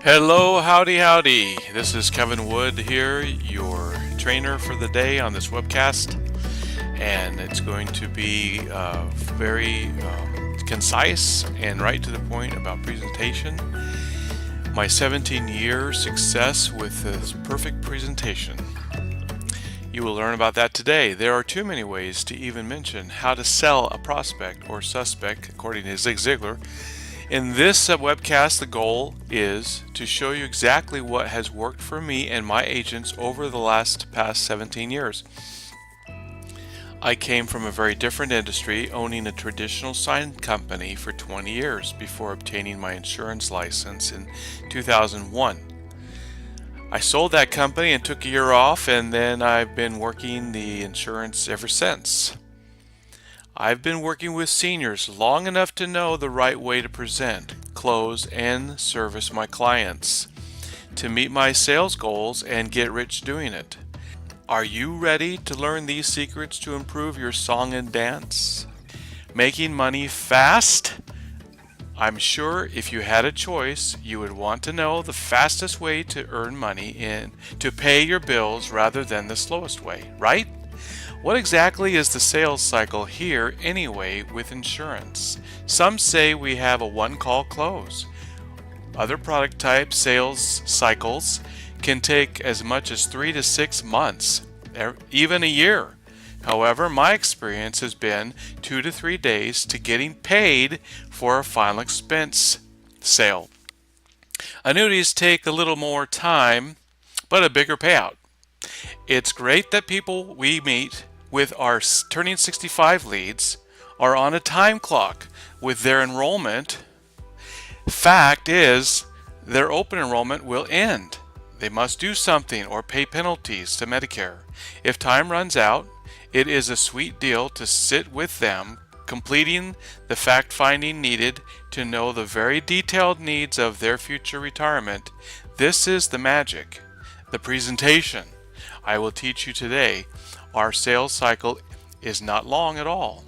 Hello, howdy, howdy. This is Kevin Wood here, your trainer for the day on this webcast, and it's going to be very concise and right to the point about presentation. My 17-year success with this perfect presentation. You will learn about that today. There are too many ways to even mention how to sell a prospect or suspect, according to Zig Ziglar. In this webcast, the goal is to show you exactly what has worked for me and my agents over the past 17 years. I came from a very different industry, owning a traditional sign company for 20 years before obtaining my insurance license in 2001. I sold that company and took a year off, and then I've been working the insurance ever since. I've been working with seniors long enough to know the right way to present, close, and service my clients, to meet my sales goals and get rich doing it. Are you ready to learn these secrets to improve your song and dance? Making money fast? I'm sure if you had a choice, you would want to know the fastest way to earn money and to pay your bills rather than the slowest way, right? What exactly is the sales cycle here anyway with insurance? Some say we have a one-call close. Other product type sales cycles can take as much as 3 to 6 months, even a year. However, my experience has been 2 to 3 days to getting paid for a final expense sale. Annuities take a little more time, but a bigger payout. It's great that people we meet with our turning 65 leads are on a time clock with their enrollment. Fact is, their open enrollment will end. They must do something or pay penalties to Medicare. If time runs out, it is a sweet deal to sit with them, completing the fact-finding needed to know the very detailed needs of their future retirement. This is the magic, the presentation I will teach you today. Our sales cycle is not long at all.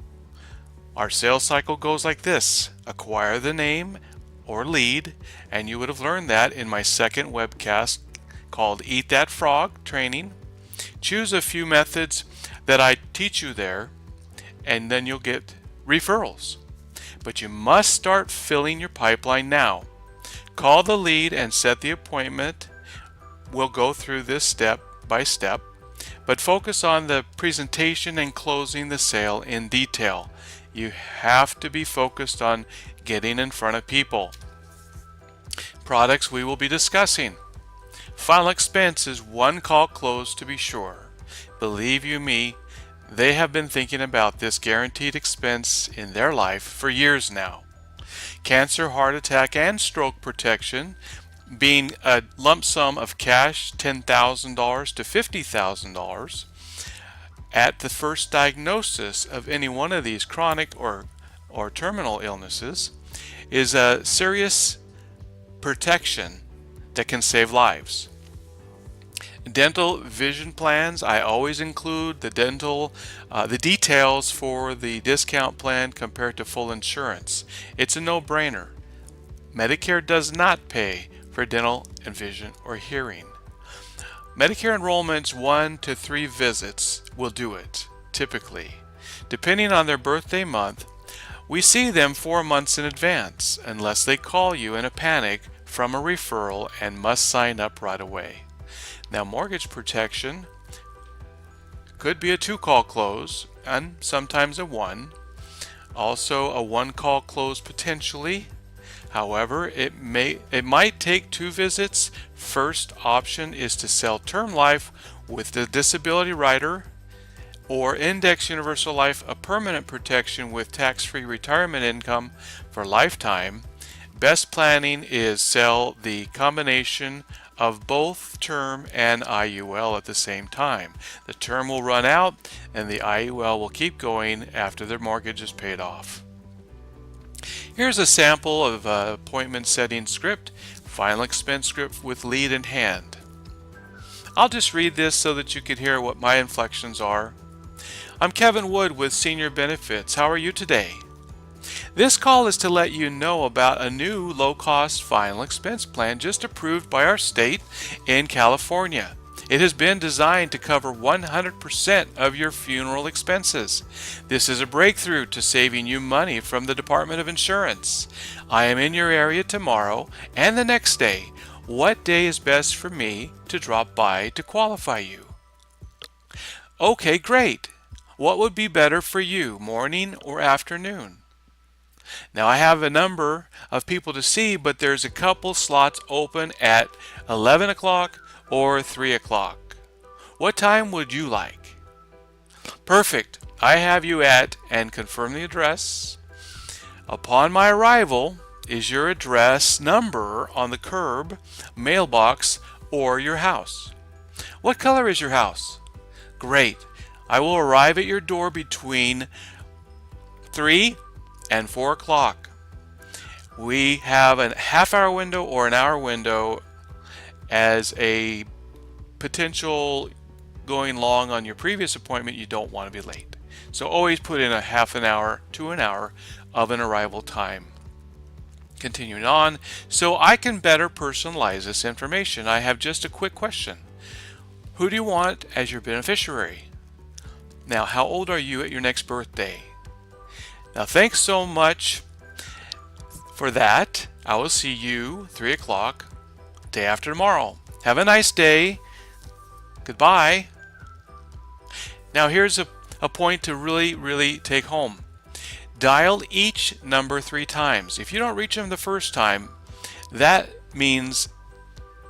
Our sales cycle goes like this: acquire the name or lead, and you would have learned that in my second webcast called Eat That Frog Training. Choose a few methods that I teach you there, and then you'll get referrals. But you must start filling your pipeline now. Call the lead and set the appointment. We'll go through this step by step, but focus on the presentation and closing the sale in detail. You have to be focused on getting in front of people. Products we will be discussing. Final expense is one call close to be sure. Believe you me, they have been thinking about this guaranteed expense in their life for years now. Cancer, heart attack, and stroke protection, being a lump sum of cash, $10,000 to $50,000 at the first diagnosis of any one of these chronic or terminal illnesses, is a serious protection that can save lives. Dental vision plans, I always include the details for the discount plan compared to full insurance. It's a no-brainer. Medicare does not pay for dental and vision or hearing. Medicare enrollments 1 to 3 visits will do it, typically. Depending on their birthday month, we see them 4 months in advance, unless they call you in a panic from a referral and must sign up right away. Now, mortgage protection could be a 2-call close and sometimes a 1. Also a 1-call close potentially. However, it might take 2 visits. First option is to sell term life with the disability rider, or index universal life, a permanent protection with tax-free retirement income for lifetime. Best planning is sell the combination of both term and IUL at the same time. The term will run out and the IUL will keep going after their mortgage is paid off. Here's a sample of appointment setting script, final expense script with lead in hand. I'll just read this so that you can hear what my inflections are. I'm Kevin Wood with Senior Benefits. How are you today? This call is to let you know about a new low-cost final expense plan just approved by our state in California. It has been designed to cover 100% of your funeral expenses. This is a breakthrough to saving you money from the Department of Insurance. I am in your area tomorrow and the next day. What day is best for me to drop by to qualify you? Okay, great. What would be better for you, morning or afternoon? Now I have a number of people to see, but there's a couple slots open at 11 o'clock or 3 o'clock. What time would you like? Perfect. I have you at, and confirm the address. Upon my arrival, is your address number on the curb, mailbox, or your house? What color is your house? Great. I will arrive at your door between 3 and 4 o'clock. We have a half-hour window or an hour window as a potential going long on your previous appointment. You don't want to be late. So always put in a half an hour to an hour of an arrival time. Continuing on, so I can better personalize this information, I have just a quick question. Who do you want as your beneficiary? Now, how old are you at your next birthday? Now, thanks so much for that. I will see you 3 o'clock day after tomorrow. Have a nice day. Goodbye. Now, here's a point to really take home. Dial each number 3 times. If you don't reach them the first time, that means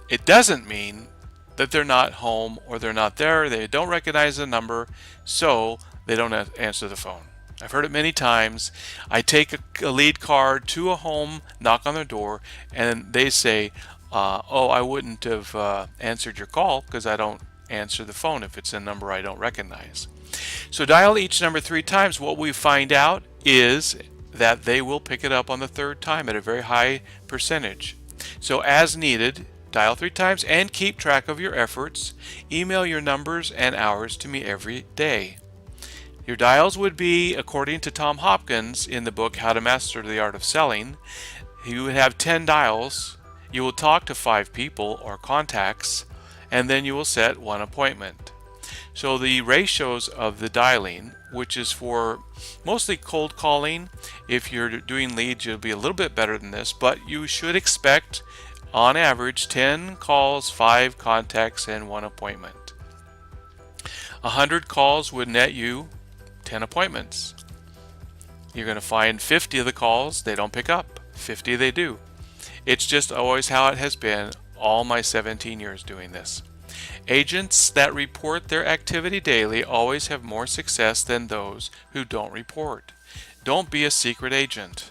it doesn't mean that they're not home or they're not there. They don't recognize the number, so they don't answer the phone. I've heard it many times. I take a lead card to a home, knock on their door, and they say, oh, I wouldn't have answered your call because I don't answer the phone if it's a number I don't recognize. So dial each number 3 times. What we find out is that they will pick it up on the 3rd time at a very high percentage. So as needed, dial 3 times and keep track of your efforts. Email your numbers and hours to me every day. Your dials would be, according to Tom Hopkins in the book How to Master the Art of Selling, you would have 10 dials. You will talk to 5 people or contacts, and then you will set 1 appointment. So the ratios of the dialing, which is for mostly cold calling, if you're doing leads, you'll be a little bit better than this, but you should expect on average 10 calls, 5 contacts, and 1 appointment. 100 calls would net you 10 appointments. You're going to find 50 of the calls they don't pick up, 50 they do. It's just always how it has been all my 17 years doing this. Agents that report their activity daily always have more success than those who don't report. Don't be a secret agent.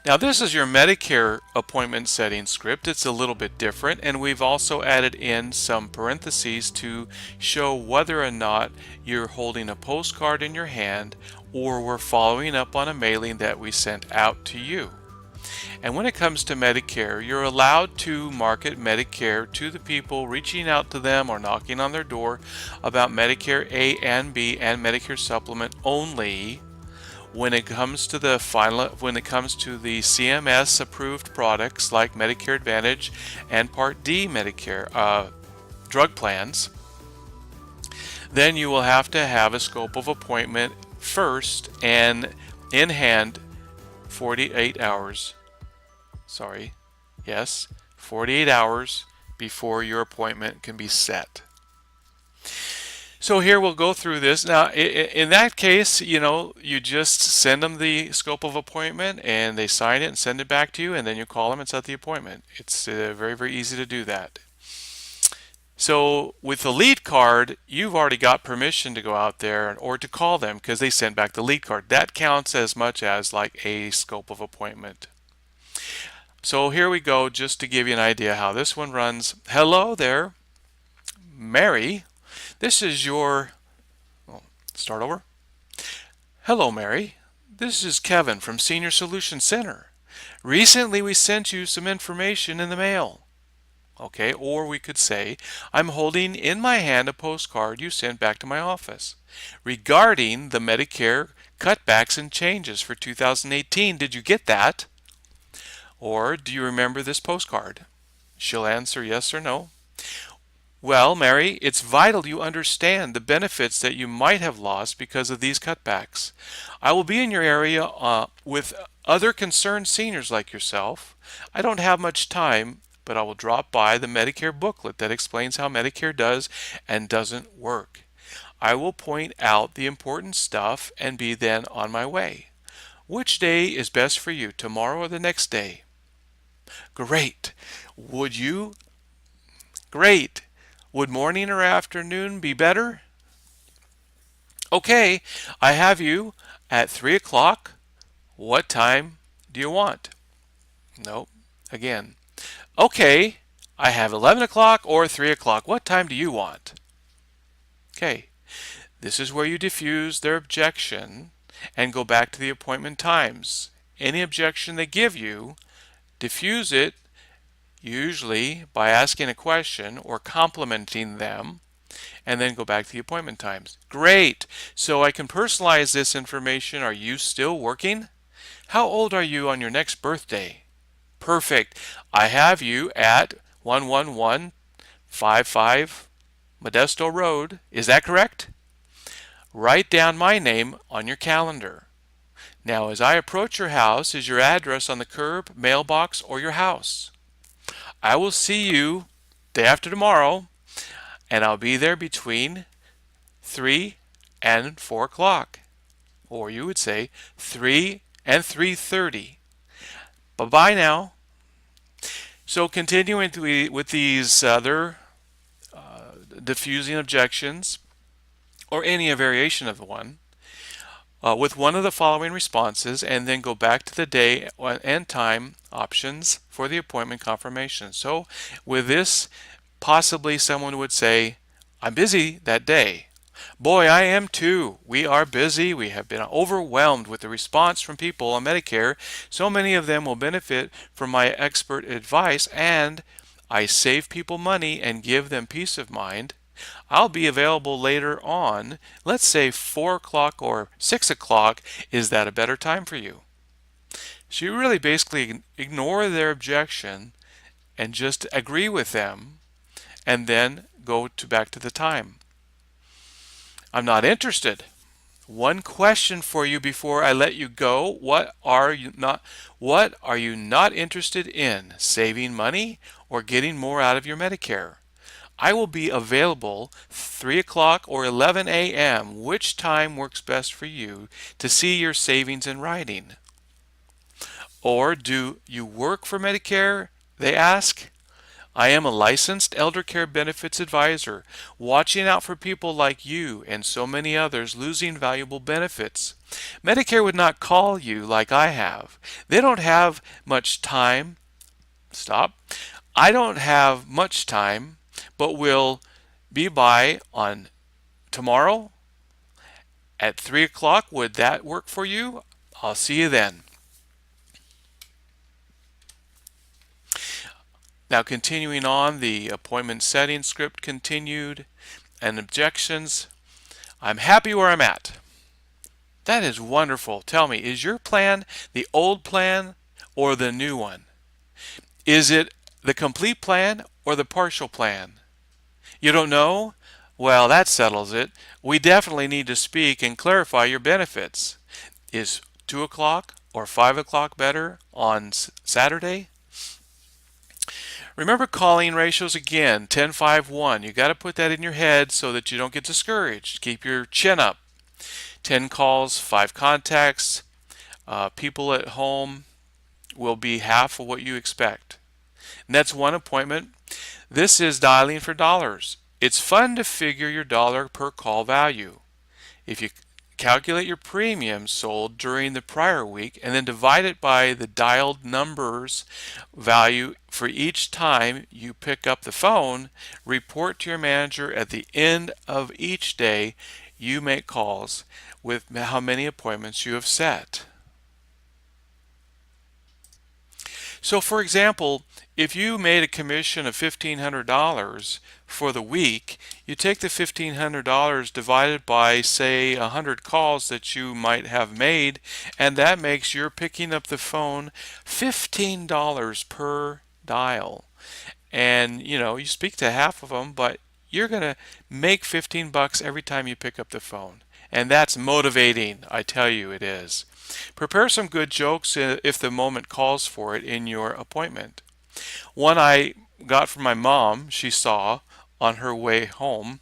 Now, this is your Medicare appointment setting script. It's a little bit different, and we've also added in some parentheses to show whether or not you're holding a postcard in your hand or we're following up on a mailing that we sent out to you. And when it comes to Medicare, you're allowed to market Medicare to the people reaching out to them or knocking on their door about Medicare A and B and Medicare Supplement only when it comes to the CMS approved products like Medicare Advantage and Part D Medicare drug plans. Then you will have to have a scope of appointment first and in hand 48 hours. 48 hours before your appointment can be set. So here we'll go through this. Now, in that case, you just send them the scope of appointment and they sign it and send it back to you, and then you call them and set the appointment. It's very easy to do that. So with the lead card, you've already got permission to go out there or to call them because they sent back the lead card. That counts as much as like a scope of appointment. So here we go, just to give you an idea how this one runs. Hello there, Mary. This is your... start over. Hello, Mary. This is Kevin from Senior Solutions Center. Recently, we sent you some information in the mail. Okay, or we could say, I'm holding in my hand a postcard you sent back to my office regarding the Medicare Cutbacks and changes for 2018. Did you get that? Or do you remember this postcard? She'll answer yes or no. Well, Mary, it's vital you understand the benefits that you might have lost because of these cutbacks. I will be in your area with other concerned seniors like yourself. I don't have much time, but I will drop by the Medicare booklet that explains how Medicare does and doesn't work. I will point out the important stuff and be then on my way. Which day is best for you, tomorrow or the next day? Great. Would you? Great. Would morning or afternoon be better? Okay, I have you at 3 o'clock. What time do you want? Nope. Again. Okay, I have 11 o'clock or 3 o'clock. What time do you want? Okay, this is where you diffuse their objection and go back to the appointment times. Any objection they give you, diffuse it usually by asking a question or complimenting them, and then go back to the appointment times. Great! So I can personalize this information. Are you still working? How old are you on your next birthday? Perfect. I have you at 11155 Modesto Road. Is that correct? Write down my name on your calendar. Now, as I approach your house, is your address on the curb, mailbox, or your house? I will see you day after tomorrow, and I'll be there between 3 and 4 o'clock. Or you would say 3 and 3:30. Bye-bye now. So continuing with these other diffusing objections, or any variation of the one, with one of the following responses, and then go back to the day and time options for the appointment confirmation. So with this, possibly someone would say, I'm busy that day. Boy, I am too. We are busy. We have been overwhelmed with the response from people on Medicare. So many of them will benefit from my expert advice, and I save people money and give them peace of mind. I'll be available later on. Let's say 4 o'clock or 6 o'clock. Is that a better time for you? So you really basically ignore their objection and just agree with them, and then go back to the time. I'm not interested. One question for you before I let you go. What are you not interested in? Saving money or getting more out of your Medicare? I will be available 3 o'clock or 11 a.m. Which time works best for you to see your savings in writing? Or do you work for Medicare? They ask. I am a licensed elder care benefits advisor, watching out for people like you and so many others losing valuable benefits. Medicare would not call you like I have. They don't have much time. Stop. I don't have much time, but will be by on tomorrow at 3 o'clock. Would that work for you? I'll see you then. Now continuing on, the appointment setting script continued, and objections. I'm happy where I'm at. That is wonderful. Tell me, is your plan the old plan or the new one? Is it the complete plan or the partial plan? You don't know? Well, that settles it. We definitely need to speak and clarify your benefits. Is 2 o'clock or 5 o'clock better on Saturday? Remember calling ratios again, 10-5-1. You got to put that in your head so that you don't get discouraged. Keep your chin up. 10 calls, 5 contacts. People at home will be half of what you expect. And that's one appointment. This is dialing for dollars. It's fun to figure your dollar per call value. If you calculate your premiums sold during the prior week and then divide it by the dialed numbers value for each time you pick up the phone, report to your manager at the end of each day you make calls with how many appointments you have set. So for example, if you made a commission of $1,500 for the week, you take the $1,500 divided by, say, 100 calls that you might have made, and that makes your picking up the phone $15 per dial. And you speak to half of them, but you're going to make 15 bucks every time you pick up the phone. And that's motivating, I tell you it is. Prepare some good jokes if the moment calls for it in your appointment. One I got from my mom, she saw on her way home.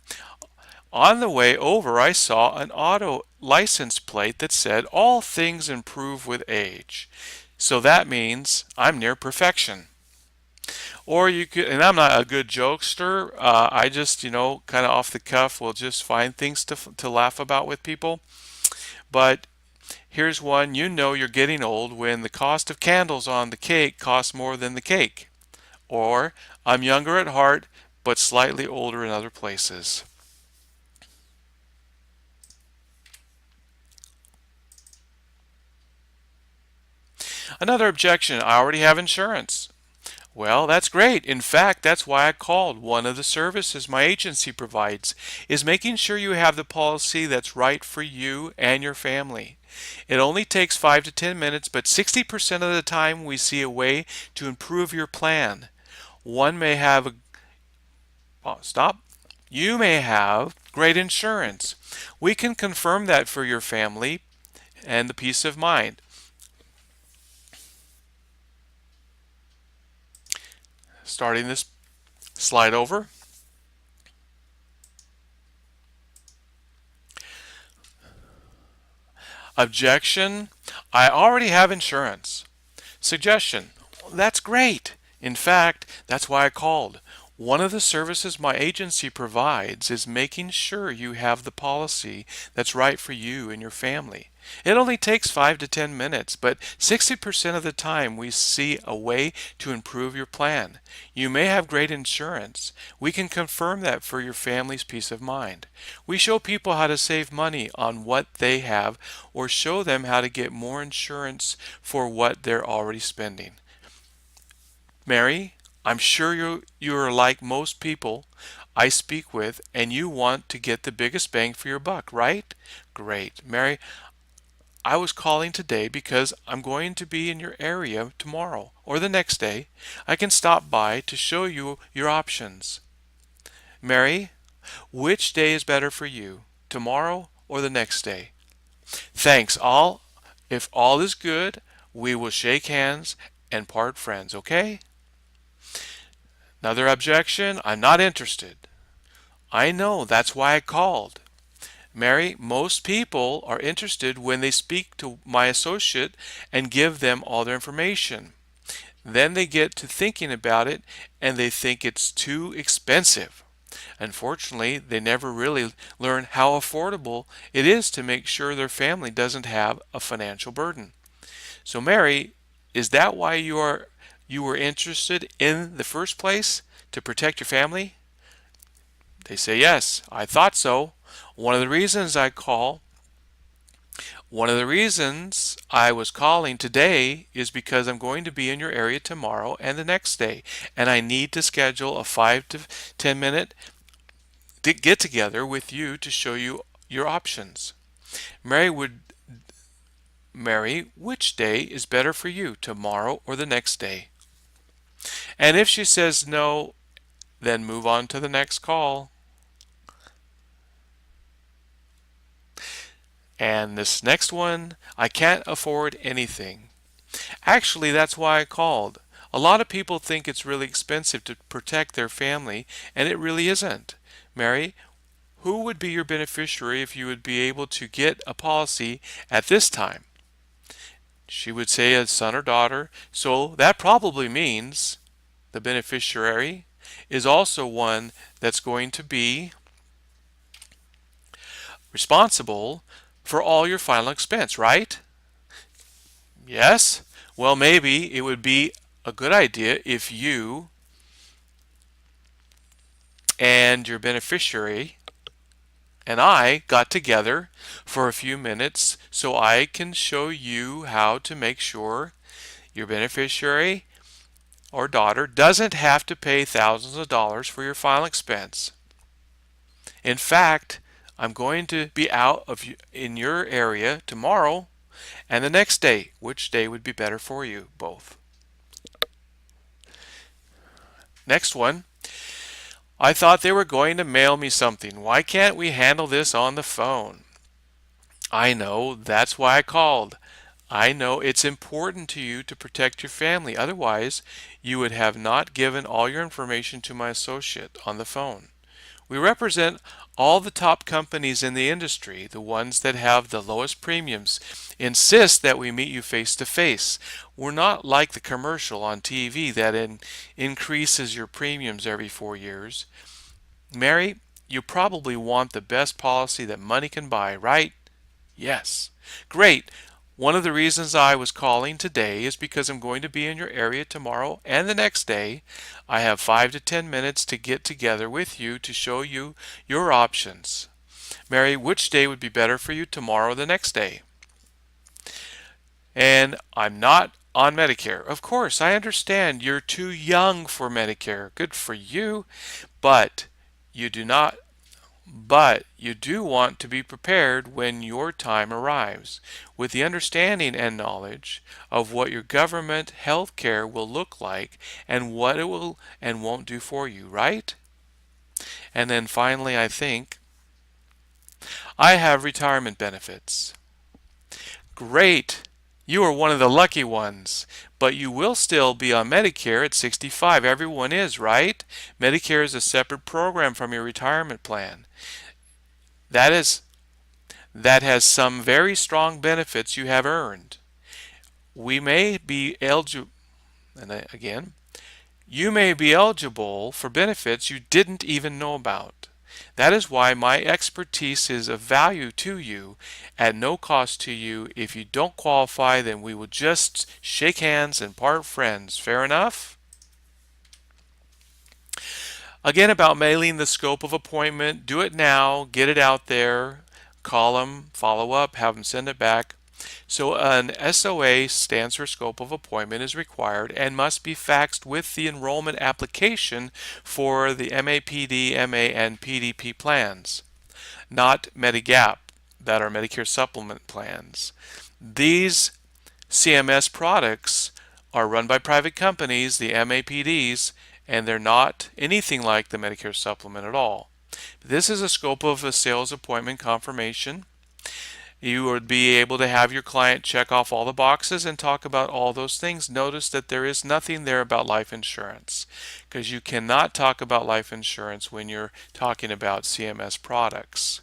On the way over, I saw an auto license plate that said, "All things improve with age." So that means I'm near perfection. Or you could, and I'm not a good jokester. I just, kind of off the cuff, will just find things to laugh about with people. But here's one: you're getting old when the cost of candles on the cake costs more than the cake. Or, I'm younger at heart, but slightly older in other places. Another objection: I already have insurance. Well, that's great. In fact, that's why I called. One of the services my agency provides is making sure you have the policy that's right for you and your family. It only takes 5 to 10 minutes, but 60% of the time we see a way to improve your plan. One may have a stop. You may have great insurance. We can confirm that for your family and the peace of mind. Starting this slide over. Objection: I already have insurance. Suggestion: that's great. In fact, that's why I called. One of the services my agency provides is making sure you have the policy that's right for you and your family. It only takes 5 to 10 minutes, but 60% of the time we see a way to improve your plan. You may have great insurance. We can confirm that for your family's peace of mind. We show people how to save money on what they have or show them how to get more insurance for what they're already spending. Mary, I'm sure you're like most people I speak with, and you want to get the biggest bang for your buck, right? Great. Mary, I was calling today because I'm going to be in your area tomorrow or the next day. I can stop by to show you your options. Mary, which day is better for you, tomorrow or the next day? Thanks, all. If all is good, we will shake hands and part friends, okay? Another objection: I'm not interested. I know, that's why I called. Mary, most people are interested when they speak to my associate and give them all their information. Then they get to thinking about it and they think it's too expensive. Unfortunately, they never really learn how affordable it is to make sure their family doesn't have a financial burden. So Mary, is that why you were interested in the first place, to protect your family? They say yes, I thought so. One of the reasons I call One of the reasons I was calling today is because I'm going to be in your area tomorrow and the next day, and I need to schedule a 5 to 10 minute get together with you to show you your options. Mary would Mary, which day is better for you, tomorrow or the next day? And if she says no, then move on to the next call. And this next one: I can't afford anything. Actually, that's why I called. A lot of people think it's really expensive to protect their family, and it really isn't. Mary, who would be your beneficiary if you would be able to get a policy at this time? She would say a son or daughter, so that probably means the beneficiary is also one that's going to be responsible for all your final expense, right? Yes? Well, maybe it would be a good idea if you and your beneficiary and I got together for a few minutes so I can show you how to make sure your beneficiary or daughter doesn't have to pay thousands of dollars for your final expense. In fact, I'm going to be out of in your area tomorrow and the next day. Which day would be better for you both? Next one. I thought they were going to mail me something. Why can't we handle this on the phone? I know, that's why I called. I know it's important to you to protect your family. Otherwise, you would have not given all your information to my associate on the phone. We represent all the top companies in the industry. The ones that have the lowest premiums insist that we meet you face to face. We're not like the commercial on TV that increases your premiums every 4 years. Mary, you probably want the best policy that money can buy, right? Yes. Great. One of the reasons I was calling today is because I'm going to be in your area tomorrow and the next day. I have 5 to 10 minutes to get together with you to show you your options. Mary, which day would be better for you, tomorrow or the next day? And I'm not on Medicare. Of course, I understand you're too young for Medicare. Good for you. But you do not But you do want to be prepared when your time arrives, with the understanding and knowledge of what your government health care will look like and what it will and won't do for you, right? And then finally, I think, I have retirement benefits. Great! You are one of the lucky ones, but you will still be on Medicare at 65. Everyone is, right? Medicare is a separate program from your retirement plan. That has some very strong benefits you have earned. We may be eligible, and again, you may be eligible for benefits you didn't even know about. That is why my expertise is of value to you at no cost to you. If you don't qualify, then we will just shake hands and part friends. Fair enough? Again, about mailing the scope of appointment, do it now, get it out there, call them, follow up, have them send it back. So an SOA stands for scope of appointment is required and must be faxed with the enrollment application for the MAPD, MA, and PDP plans, not Medigap, that are Medicare supplement plans. These CMS products are run by private companies, the MAPDs, and they're not anything like the Medicare supplement at all. This is a scope of a sales appointment confirmation. You would be able to have your client check off all the boxes and talk about all those things. Notice that there is nothing there about life insurance, because you cannot talk about life insurance when you're talking about CMS products.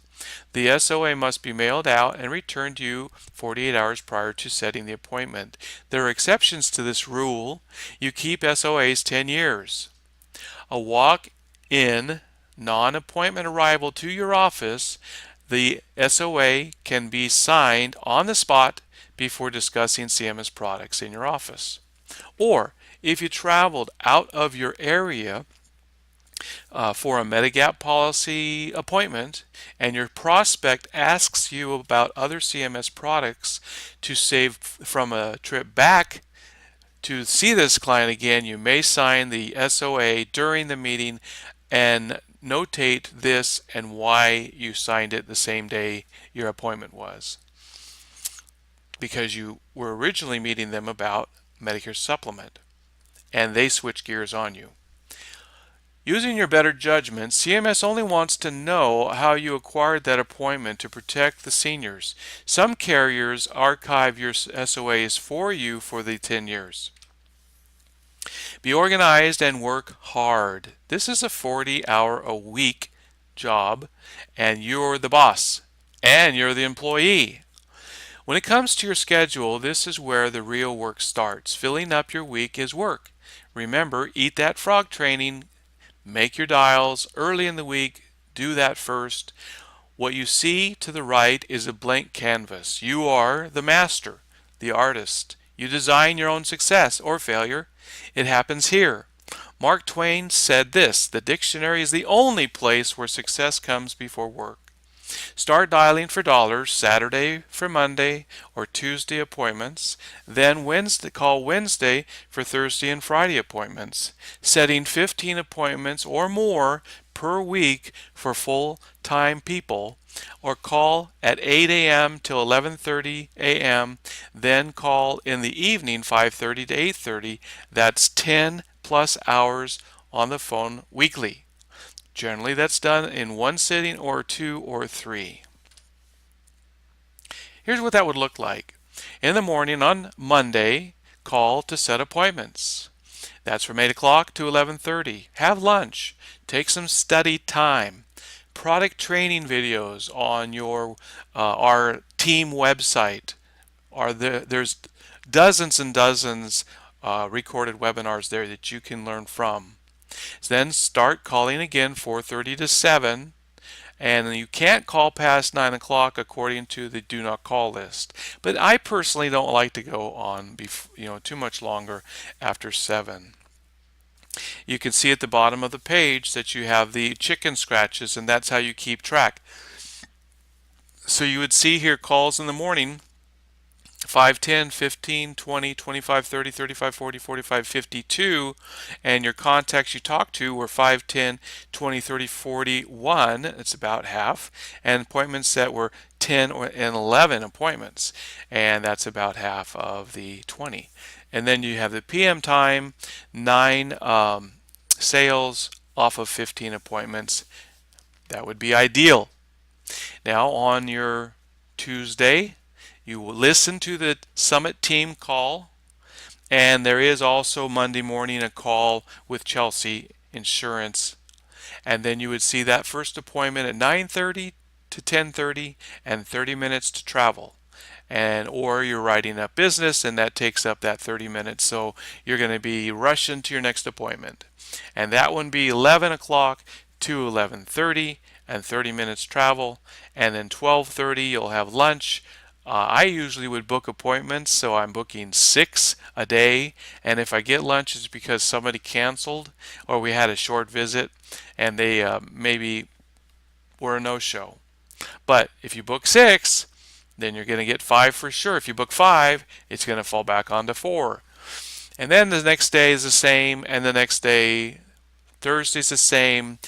The SOA must be mailed out and returned to you 48 hours prior to setting the appointment. There are exceptions to this rule. You keep SOAs 10 years. A walk-in, non-appointment arrival to your office, the SOA can be signed on the spot before discussing CMS products in your office. Or if you traveled out of your area for a Medigap policy appointment and your prospect asks you about other CMS products to save from a trip back to see this client again, you may sign the SOA during the meeting and notate this and why you signed it the same day your appointment was, because you were originally meeting them about Medicare supplement and they switch gears on you. Using your better judgment, CMS only wants to know how you acquired that appointment to protect the seniors. Some carriers archive your SOAs for you for the 10 years. Be organized and work hard. This is a 40-hour-a-week job, and you're the boss, and you're the employee. When it comes to your schedule, this is where the real work starts. Filling up your week is work. Remember, eat that frog training. Make your dials early in the week. Do that first. What you see to the right is a blank canvas. You are the master, the artist. You design your own success or failure. It happens here. Mark Twain said this: the dictionary is the only place where success comes before work. Start dialing for dollars Saturday for Monday or Tuesday appointments. Then call Wednesday for Thursday and Friday appointments. Setting 15 appointments or more per week for full-time people, or call at 8 a.m. till 11:30 a.m., then call in the evening 5:30 to 8:30. That's 10 plus hours on the phone weekly. Generally, that's done in one sitting or two or three. Here's what that would look like. In the morning on Monday, call to set appointments. That's from 8 o'clock to 11:30. Have lunch. Take some study time. Product training videos on our team website. There's dozens and dozens recorded webinars there that you can learn from. Then start calling again 4:30 to 7, and you can't call past 9 o'clock according to the do not call list. But I personally don't like to go on too much longer after 7. You can see at the bottom of the page that you have the chicken scratches, and that's how you keep track. So you would see here calls in the morning: 5, 10, 15, 20, 25, 30, 35, 40, 45, 52, and your contacts you talked to were 5, 10, 20, 30, 41. It's about half. And appointments that were 10 and 11 appointments, and that's about half of the 20. And then you have the PM time, 9 sales off of 15 appointments. That would be ideal. Now on your Tuesday, you will listen to the Summit team call, and there is also Monday morning a call with Chelsea Insurance. And then you would see that first appointment at 9:30 to 10:30 and 30 minutes to travel. Or you're writing up business, and that takes up that 30 minutes, so you're going to be rushing to your next appointment. And that one be 11 o'clock to 11:30 and 30 minutes travel. And then 12:30 you'll have lunch. I usually would book appointments, so I'm booking 6 a day, and if I get lunch it's because somebody canceled or we had a short visit and they maybe were a no-show. But if you book 6, then you're going to get 5 for sure. If you book 5, it's going to fall back onto 4. And then the next day is the same, and the next day, Thursday's the same.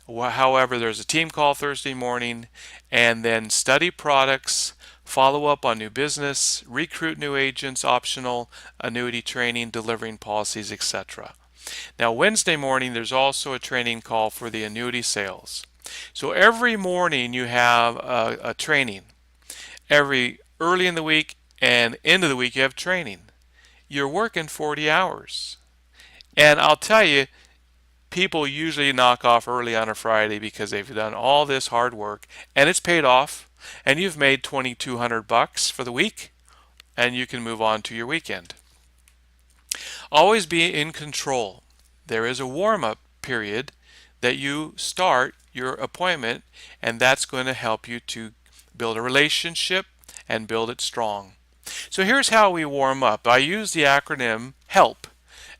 However, there's a team call Thursday morning, and then study products, follow up on new business, recruit new agents, optional, annuity training, delivering policies, etc. Now, Wednesday morning, there's also a training call for the annuity sales. So every morning you have a training. Every early in the week and end of the week you have training. You're working 40 hours. And I'll tell you, people usually knock off early on a Friday because they've done all this hard work and it's paid off, and you've made $2,200 for the week, and you can move on to your weekend. Always be in control. There is a warm-up period that you start your appointment, and that's going to help you to build a relationship and build it strong. So here's how we warm up. I use the acronym HELP,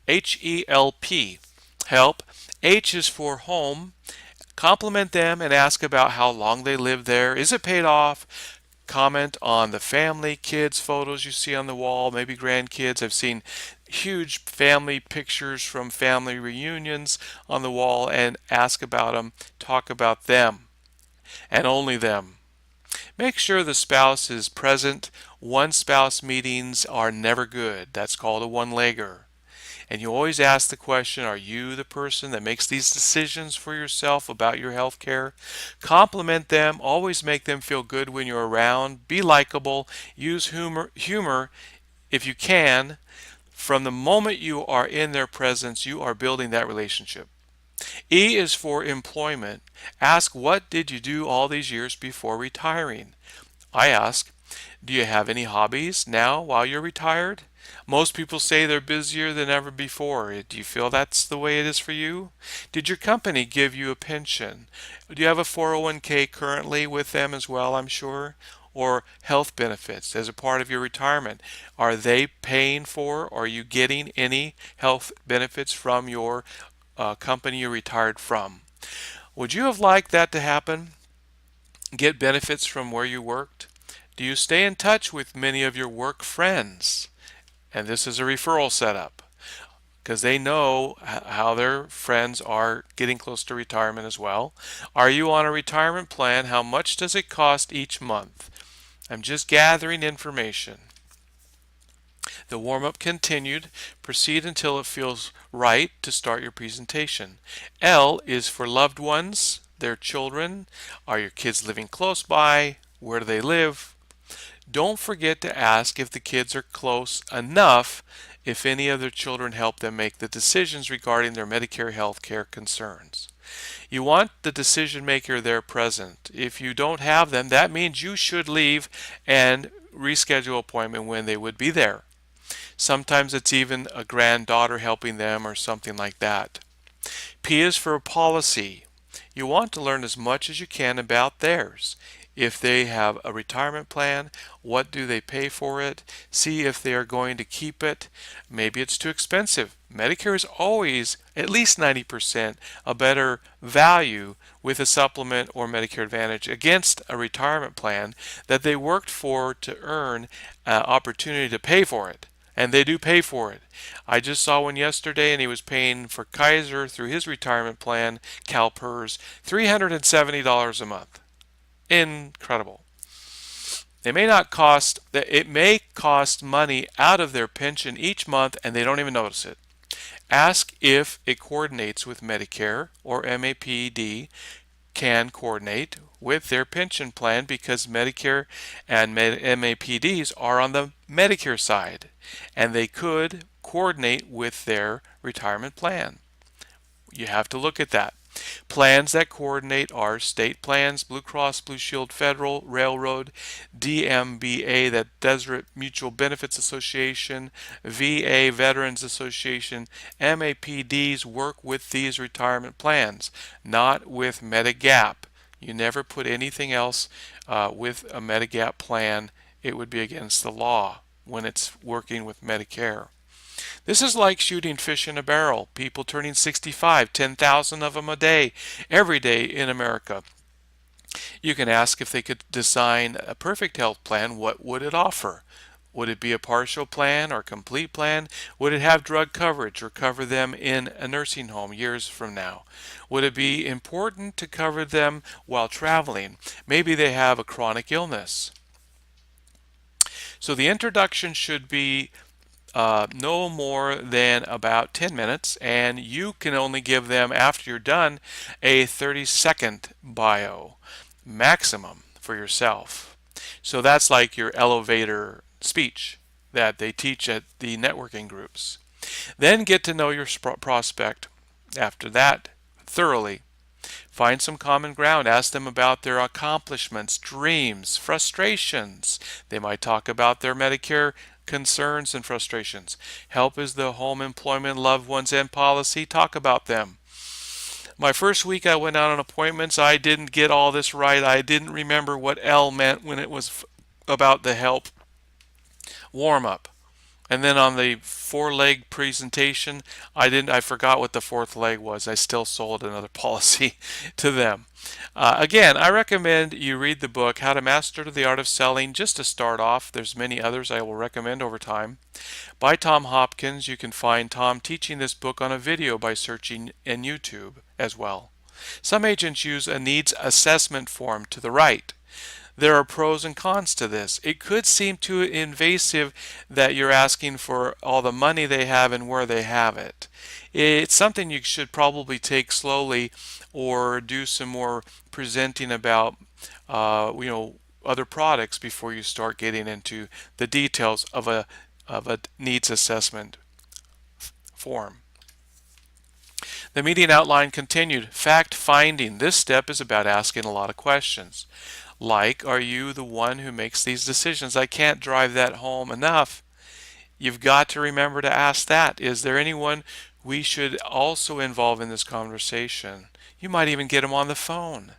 H-E-L-P. HELP. H is for home. Compliment them and ask about how long they lived there. Is it paid off? Comment on the family, kids, photos you see on the wall, maybe grandkids. I've seen huge family pictures from family reunions on the wall, and ask about them. Talk about them and only them. Make sure the spouse is present. One spouse meetings are never good. That's called a one-legger. And you always ask the question, are you the person that makes these decisions for yourself about your health care? Compliment them. Always make them feel good when you're around. Be likable. Use humor if you can. From the moment you are in their presence, you are building that relationship. E is for employment. Ask, what did you do all these years before retiring? I ask, do you have any hobbies now while you're retired? Most people say they're busier than ever before. Do you feel that's the way it is for you? Did your company give you a pension? Do you have a 401k currently with them as well, I'm sure? Or health benefits as a part of your retirement? Are they paying for, or are you getting any health benefits from your company you retired from? Would you have liked that to happen? get benefits from where you worked? Do you stay in touch with many of your work friends? And this is a referral setup because they know how their friends are getting close to retirement as well. Are you on a retirement plan? How much does it cost each month? I'm just gathering information. The warm-up continued. Proceed until it feels right to start your presentation. L is for loved ones, their children. Are your kids living close by? Where do they live? Don't forget to ask if the kids are close enough, if any of their children help them make the decisions regarding their Medicare health care concerns. You want the decision maker there present. If you don't have them, that means you should leave and reschedule an appointment when they would be there. Sometimes it's even a granddaughter helping them or something like that. P is for policy. You want to learn as much as you can about theirs. If they have a retirement plan, what do they pay for it? See if they are going to keep it. Maybe it's too expensive. Medicare is always at least 90% a better value with a supplement or Medicare Advantage against a retirement plan that they worked for to earn opportunity to pay for it. And they do pay for it. I just saw one yesterday and he was paying for Kaiser through his retirement plan, CalPERS, $370 a month. Incredible. It may cost money out of their pension each month and they don't even notice it. Ask if it coordinates with Medicare or MAPD can coordinate with their pension plan because Medicare and MAPDs are on the Medicare side and they could coordinate with their retirement plan. You have to look at that. Plans that coordinate are state plans, Blue Cross Blue Shield Federal, Railroad, DMBA, that Deseret Mutual Benefits Association, VA Veterans Association. MAPDs work with these retirement plans, not with Medigap. You never put anything else with a Medigap plan. It would be against the law when it's working with Medicare. This is like shooting fish in a barrel. People turning 65, 10,000 of them a day, every day in America. You can ask if they could design a perfect health plan, what would it offer? Would it be a partial plan or complete plan? Would it have drug coverage or cover them in a nursing home years from now? Would it be important to cover them while traveling? Maybe they have a chronic illness. So the introduction should be no more than about 10 minutes, and you can only give them, after you're done, a 30-second bio maximum for yourself. So that's like your elevator speech that they teach at the networking groups. Then get to know your prospect after that thoroughly. Find some common ground. Ask them about their accomplishments, dreams, frustrations. They might talk about their Medicare concerns and frustrations. Help is the home, employment, loved ones, and policy. Talk about them. My first week I went out on appointments. I didn't get all this right. I didn't remember what L meant when it was about the help warm up. And then on the four-leg presentation, I forgot what the fourth leg was. I still sold another policy to them. Again, I recommend you read the book, How to Master the Art of Selling, just to start off. There's many others I will recommend over time. By Tom Hopkins. You can find Tom teaching this book on a video by searching in YouTube as well. Some agents use a needs assessment form to the right. There are pros and cons to this. It could seem too invasive that you're asking for all the money they have and where they have it. It's something you should probably take slowly or do some more presenting about other products before you start getting into the details of a needs assessment form. The meeting outline continued. Fact finding. This step is about asking a lot of questions. Like, are you the one who makes these decisions? I can't drive that home enough. You've got to remember to ask that. Is there anyone we should also involve in this conversation? You might even get them on the phone.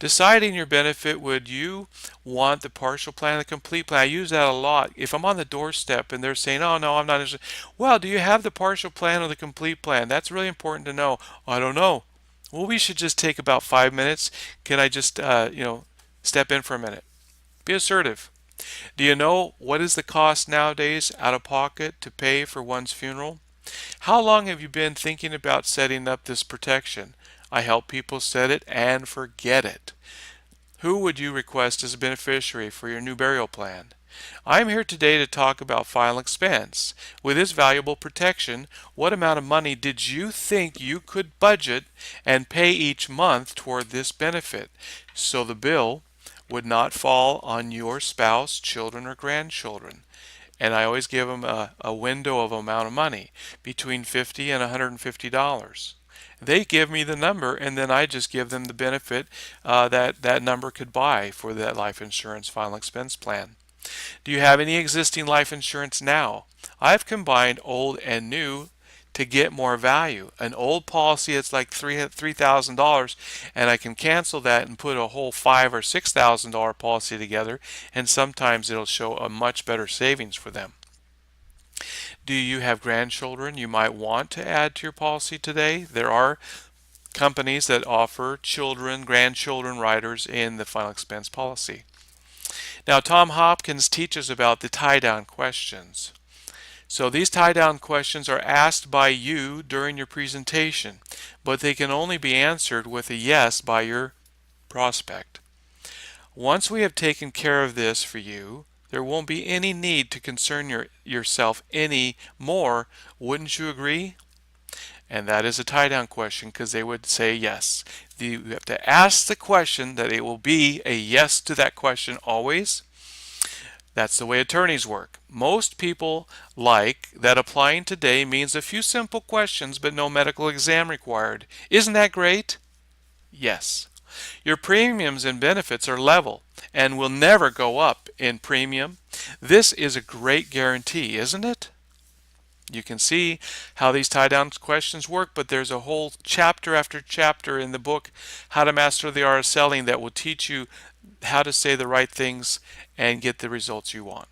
Deciding your benefit, would you want the partial plan or the complete plan? I use that a lot. If I'm on the doorstep and they're saying, oh no, I'm not interested. Well, do you have the partial plan or the complete plan? That's really important to know. I don't know. Well, we should just take about 5 minutes. Can I just, step in for a minute? Be assertive. Do you know what is the cost nowadays out of pocket to pay for one's funeral? How long have you been thinking about setting up this protection? I help people set it and forget it. Who would you request as a beneficiary for your new burial plan? I'm here today to talk about final expense. With this valuable protection, what amount of money did you think you could budget and pay each month toward this benefit so the bill would not fall on your spouse, children, or grandchildren? And I always give them a window of amount of money between $50 and $150. They give me the number, and then I just give them the benefit that that number could buy for that life insurance final expense plan. Do you have any existing life insurance now? I've combined old and new to get more value. An old policy that's like $3,000, and I can cancel that and put a whole $5,000 or $6,000 policy together, and sometimes it'll show a much better savings for them. Do you have grandchildren you might want to add to your policy today? There are companies that offer children, grandchildren riders in the final expense policy. Now, Tom Hopkins teaches about the tie-down questions. So these tie-down questions are asked by you during your presentation, but they can only be answered with a yes by your prospect. Once we have taken care of this for you, there won't be any need to concern yourself any more. Wouldn't you agree? And that is a tie-down question because they would say yes. You have to ask the question that it will be a yes to that question always. That's the way attorneys work. Most people like that applying today means a few simple questions but no medical exam required. Isn't that great? Yes. Your premiums and benefits are level and will never go up in premium. This is a great guarantee, isn't it? You can see how these tie-down questions work, but there's a whole chapter after chapter in the book, How to Master the Art of Selling, that will teach you how to say the right things and get the results you want.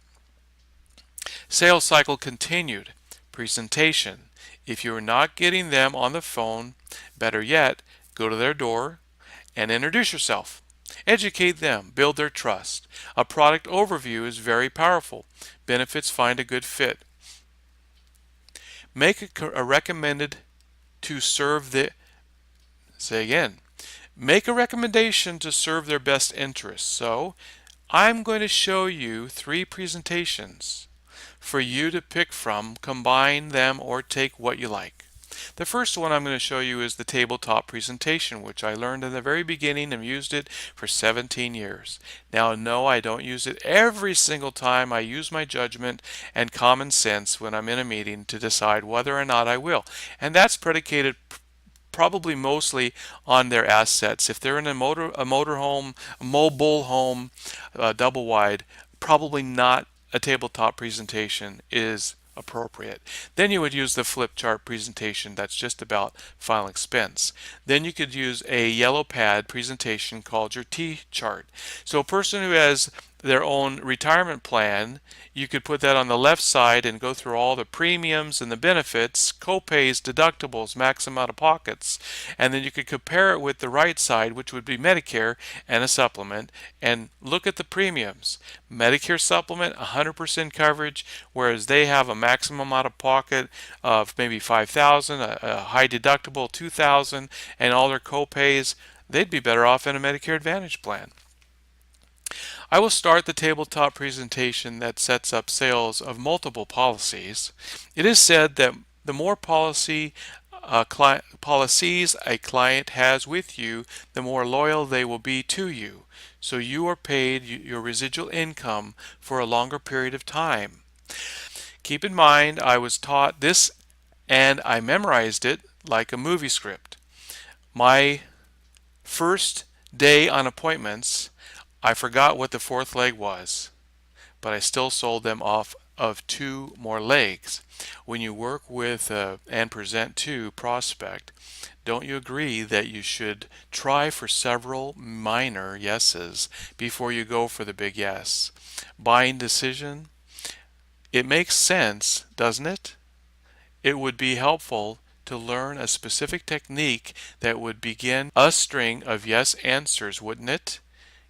Sales cycle continued. Presentation. If you are not getting them on the phone, better yet, go to their door and introduce yourself. Educate them, build their trust. A product overview is very powerful. Benefits find a good fit. Make a recommended to serve the, say again, make a recommendation to serve their best interests. So I'm going to show you 3 presentations for you to pick from, combine them, or take what you like. The first one I'm going to show you is the tabletop presentation, which I learned in the very beginning and used it for 17 years. Now, no, I don't use it every single time. I use my judgment and common sense when I'm in a meeting to decide whether or not I will. And that's predicated probably mostly on their assets. If they're in a motorhome, a mobile home, double wide, probably not a tabletop presentation is appropriate. Then you would use the flip chart presentation that's just about final expense. Then you could use a yellow pad presentation called your T chart. So a person who has their own retirement plan, you could put that on the left side and go through all the premiums and the benefits, co-pays, deductibles, maximum out of pockets, and then you could compare it with the right side, which would be Medicare and a supplement, and look at the premiums. Medicare supplement, 100% coverage, whereas they have a maximum out of pocket of maybe $5,000, a high deductible $2,000, and all their co-pays. They'd be better off in a Medicare Advantage plan. I will start the tabletop presentation that sets up sales of multiple policies. It is said that the more policies a client has with you, the more loyal they will be to you. So you are paid your residual income for a longer period of time. Keep in mind, I was taught this and I memorized it like a movie script. My first day on appointments, I forgot what the 4th leg was, but I still sold them off of 2 more legs. When you work with and present to prospect, don't you agree that you should try for several minor yeses before you go for the big yes? Buying decision, it makes sense, doesn't it? It would be helpful to learn a specific technique that would begin a string of yes answers, wouldn't it?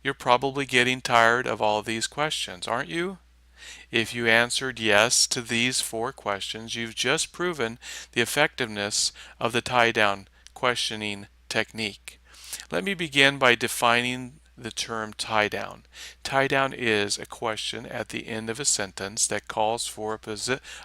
You're probably getting tired of all these questions, aren't you? If you answered yes to these 4 questions, you've just proven the effectiveness of the tie-down questioning technique. Let me begin by defining the term tie down. Tie down is a question at the end of a sentence that calls for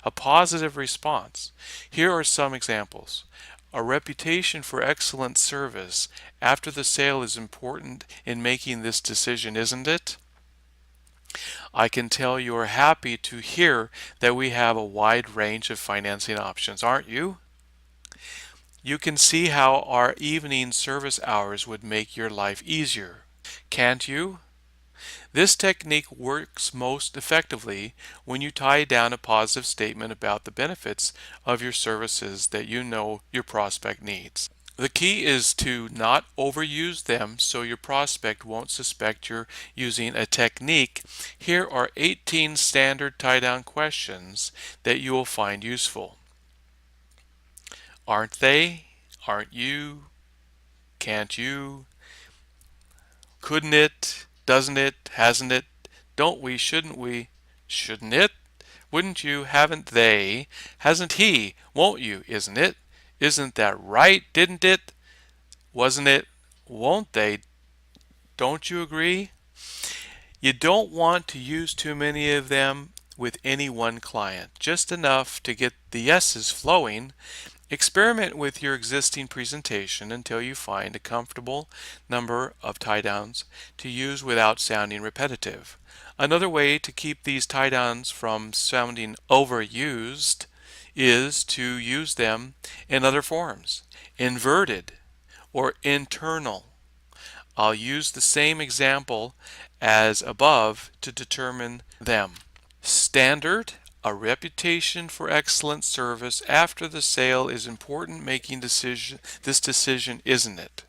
a positive response. Here are some examples. A reputation for excellent service after the sale is important in making this decision, isn't it? I can tell you're happy to hear that we have a wide range of financing options, aren't you? You can see how our evening service hours would make your life easier, can't you? This technique works most effectively when you tie down a positive statement about the benefits of your services that you know your prospect needs. The key is to not overuse them so your prospect won't suspect you're using a technique. Here are 18 standard tie-down questions that you will find useful. Aren't they? Aren't you? Can't you? Couldn't it? Doesn't it? Hasn't it? Don't we? Shouldn't we? Shouldn't it? Wouldn't you? Haven't they? Hasn't he? Won't you? Isn't it? Isn't that right? Didn't it? Wasn't it? Won't they? Don't you agree? You don't want to use too many of them with any one client, just enough to get the yeses flowing. Experiment with your existing presentation until you find a comfortable number of tie-downs to use without sounding repetitive. Another way to keep these tie-downs from sounding overused is to use them in other forms. Inverted or internal. I'll use the same example as above to determine them. Standard, a reputation for excellent service after the sale is important making this decision, isn't it?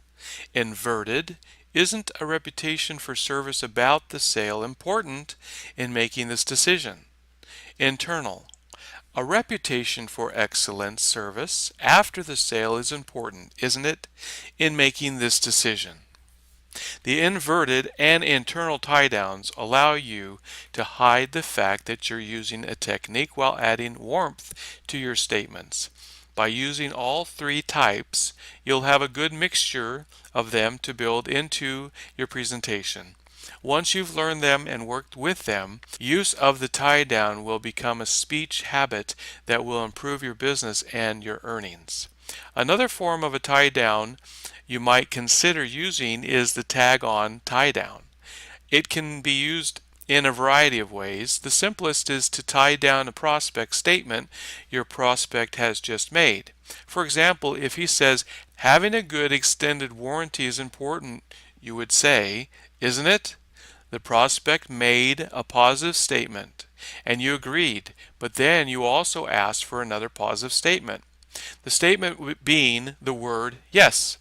Inverted, isn't a reputation for service about the sale important in making this decision? Internal, a reputation for excellent service after the sale is important, isn't it, in making this decision? The inverted and internal tie-downs allow you to hide the fact that you're using a technique while adding warmth to your statements. By using all 3 types, you'll have a good mixture of them to build into your presentation. Once you've learned them and worked with them, use of the tie-down will become a speech habit that will improve your business and your earnings. Another form of a tie-down you might consider using is the tag-on tie-down. It can be used in a variety of ways. The simplest is to tie down a prospect statement your prospect has just made. For example, if he says, having a good extended warranty is important, you would say, isn't it? The prospect made a positive statement and you agreed, but then you also asked for another positive statement. The statement being the word yes.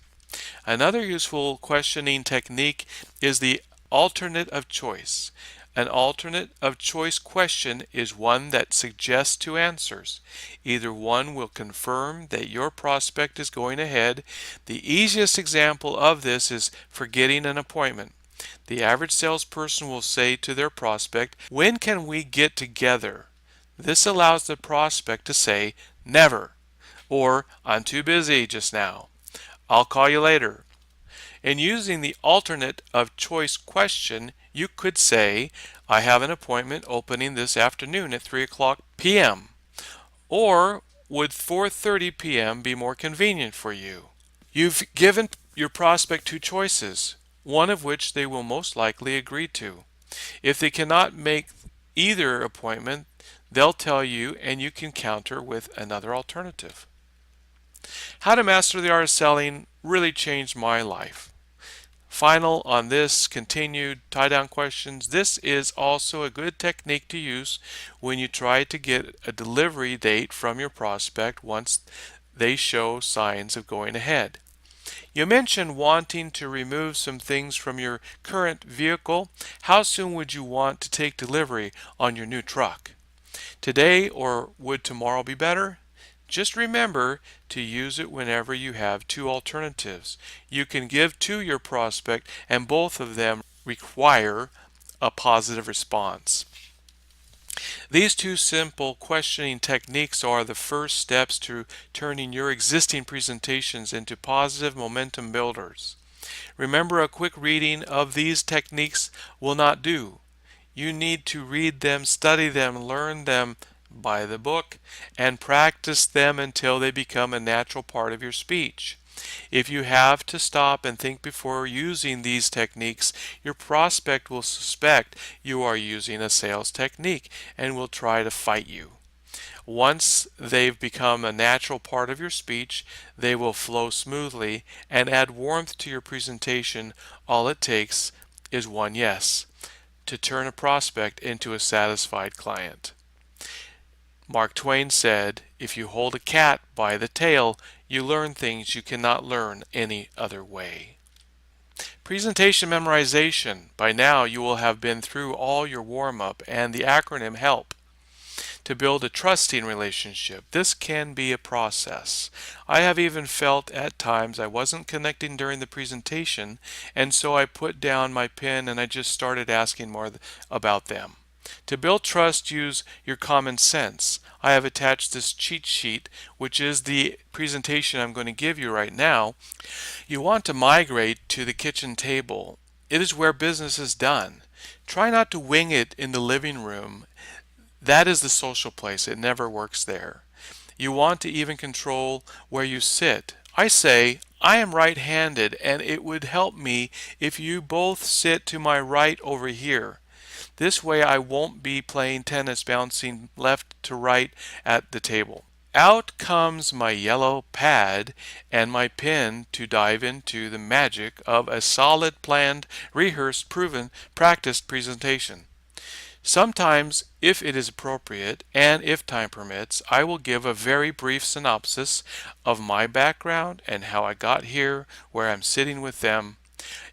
Another useful questioning technique is the alternate of choice. An alternate of choice question is one that suggests 2 answers. Either one will confirm that your prospect is going ahead. The easiest example of this is forgetting an appointment. The average salesperson will say to their prospect, "When can we get together?" This allows the prospect to say, "Never," or "I'm too busy just now. I'll call you later." In using the alternate of choice question, you could say, "I have an appointment opening this afternoon at 3 p.m. Or would 4:30 p.m. be more convenient for you?" You've given your prospect 2 choices, one of which they will most likely agree to. If they cannot make either appointment, they'll tell you and you can counter with another alternative. How to master the art of selling really changed my life. Final on this continued tie-down questions. This is also a good technique to use when you try to get a delivery date from your prospect once they show signs of going ahead. You mentioned wanting to remove some things from your current vehicle. How soon would you want to take delivery on your new truck? Today, or would tomorrow be better? Just remember to use it whenever you have two alternatives. You can give to your prospect, and both of them require a positive response. These two simple questioning techniques are the first steps to turning your existing presentations into positive momentum builders. Remember, a quick reading of these techniques will not do. You need to read them, study them, learn them by the book, and practice them until they become a natural part of your speech. If you have to stop and think before using these techniques, your prospect will suspect you are using a sales technique and will try to fight you. Once they've become a natural part of your speech, they will flow smoothly and add warmth to your presentation. All it takes is one yes to turn a prospect into a satisfied client. Mark Twain said, "If you hold a cat by the tail, you learn things you cannot learn any other way." Presentation memorization. By now you will have been through all your warm-up and the acronym HELP. To build a trusting relationship, this can be a process. I have even felt at times I wasn't connecting during the presentation, and so I put down my pen and I just started asking more about them. To build trust, use your common sense. I have attached this cheat sheet, which is the presentation I'm going to give you right now. You want to migrate to the kitchen table. It is where business is done. Try not to wing it in the living room. That is the social place. It never works there. You want to even control where you sit. I say, I am right-handed, and it would help me if you both sit to my right over here. This way I won't be playing tennis bouncing left to right at the table. Out comes my yellow pad and my pen to dive into the magic of a solid, planned, rehearsed, proven, practiced presentation. Sometimes, if it is appropriate and if time permits, I will give a very brief synopsis of my background and how I got here, where I'm sitting with them.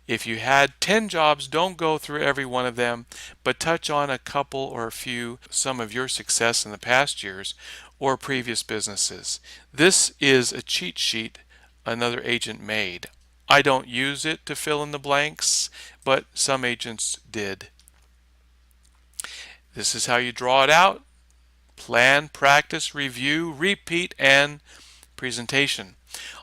If you had 10 jobs, don't go through every one of them, but touch on a couple or a few, some of your success in the past years or previous businesses. This is a cheat sheet another agent made. I don't use it to fill in the blanks, but some agents did. This is how you draw it out: plan, practice, review, repeat, and presentation.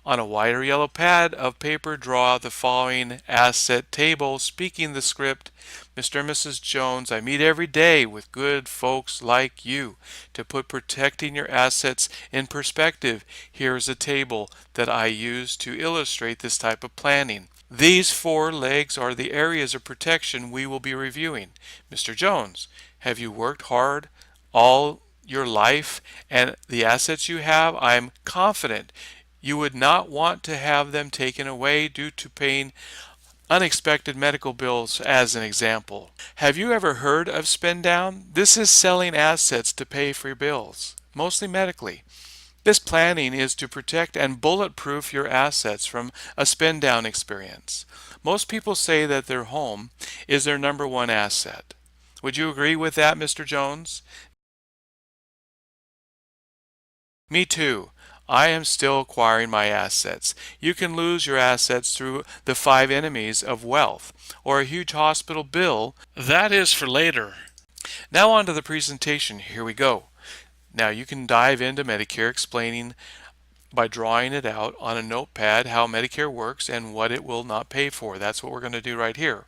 On a white or yellow pad of paper, draw the following asset table, speaking the script. Mr. and Mrs. Jones, I meet every day with good folks like you to put protecting your assets in perspective. Here is a table that I use to illustrate this type of planning. These four legs are the areas of protection we will be reviewing. Mr. Jones, have you worked hard all your life and the assets you have? I am confident you would not want to have them taken away due to paying unexpected medical bills, as an example. Have you ever heard of spend down? This is selling assets to pay for your bills, mostly medically. This planning is to protect and bulletproof your assets from a spend down experience. Most people say that their home is their number one asset. Would you agree with that, Mr. Jones? Me too. I am still acquiring my assets. You can lose your assets through the 5 enemies of wealth or a huge hospital bill. That is for later. Now on to the presentation. Here we go. Now you can dive into Medicare, explaining by drawing it out on a notepad how Medicare works and what it will not pay for. That's what we're going to do right here.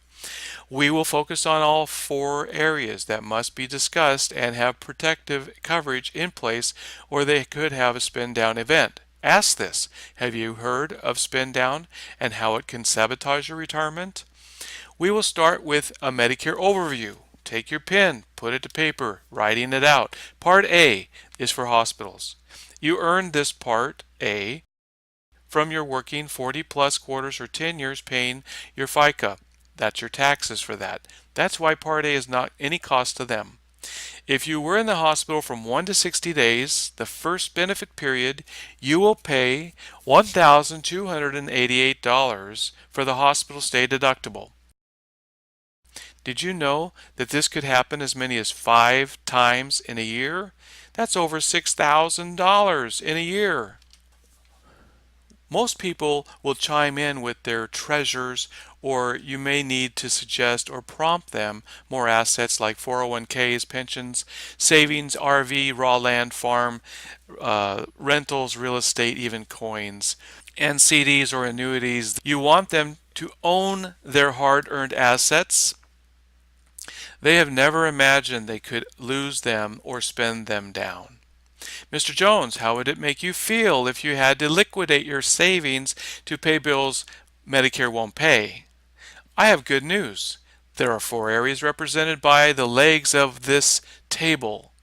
We will focus on all 4 areas that must be discussed and have protective coverage in place, or they could have a spend down event. Ask this: have you heard of spend down and how it can sabotage your retirement? We will start with a Medicare overview. Take your pen, put it to paper, writing it out. Part A is for hospitals. You earned this Part A from your working 40 plus quarters or 10 years paying your FICA. That's your taxes for that. That's why Part A is not any cost to them. If you were in the hospital from 1 to 60 days, the first benefit period, you will pay $1,288 for the hospital stay deductible. Did you know that this could happen as many as 5 times in a year? That's over $6,000 in a year. Most people will chime in with their treasures, or you may need to suggest or prompt them more assets like 401ks, pensions, savings, RV, raw land, farm, rentals, real estate, even coins, and CDs or annuities. You want them to own their hard earned assets. They have never imagined they could lose them or spend them down. Mr. Jones, how would it make you feel if you had to liquidate your savings to pay bills Medicare won't pay? I have good news. There are 4 areas represented by the legs of this table.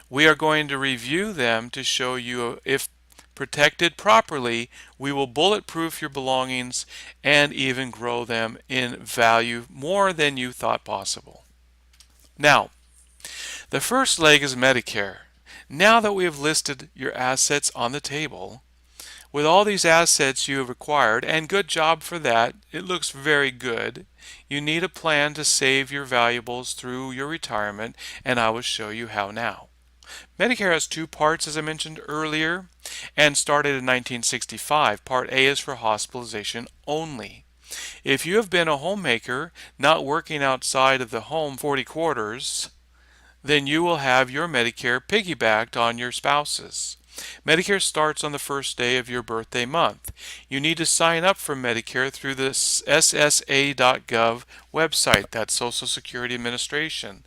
We are going to review them to show you if protected properly, we will bulletproof your belongings and even grow them in value more than you thought possible. Now, the first leg is Medicare. Now that we have listed your assets on the table, with all these assets you have acquired, and good job for that, it looks very good, you need a plan to save your valuables through your retirement, and I will show you how now. Medicare has 2 parts, as I mentioned earlier, and started in 1965. Part A is for hospitalization only. If you have been a homemaker, not working outside of the home 40 quarters, then you will have your Medicare piggybacked on your spouse's. Medicare starts on the first day of your birthday month. You need to sign up for Medicare through the SSA.gov website, that's Social Security Administration.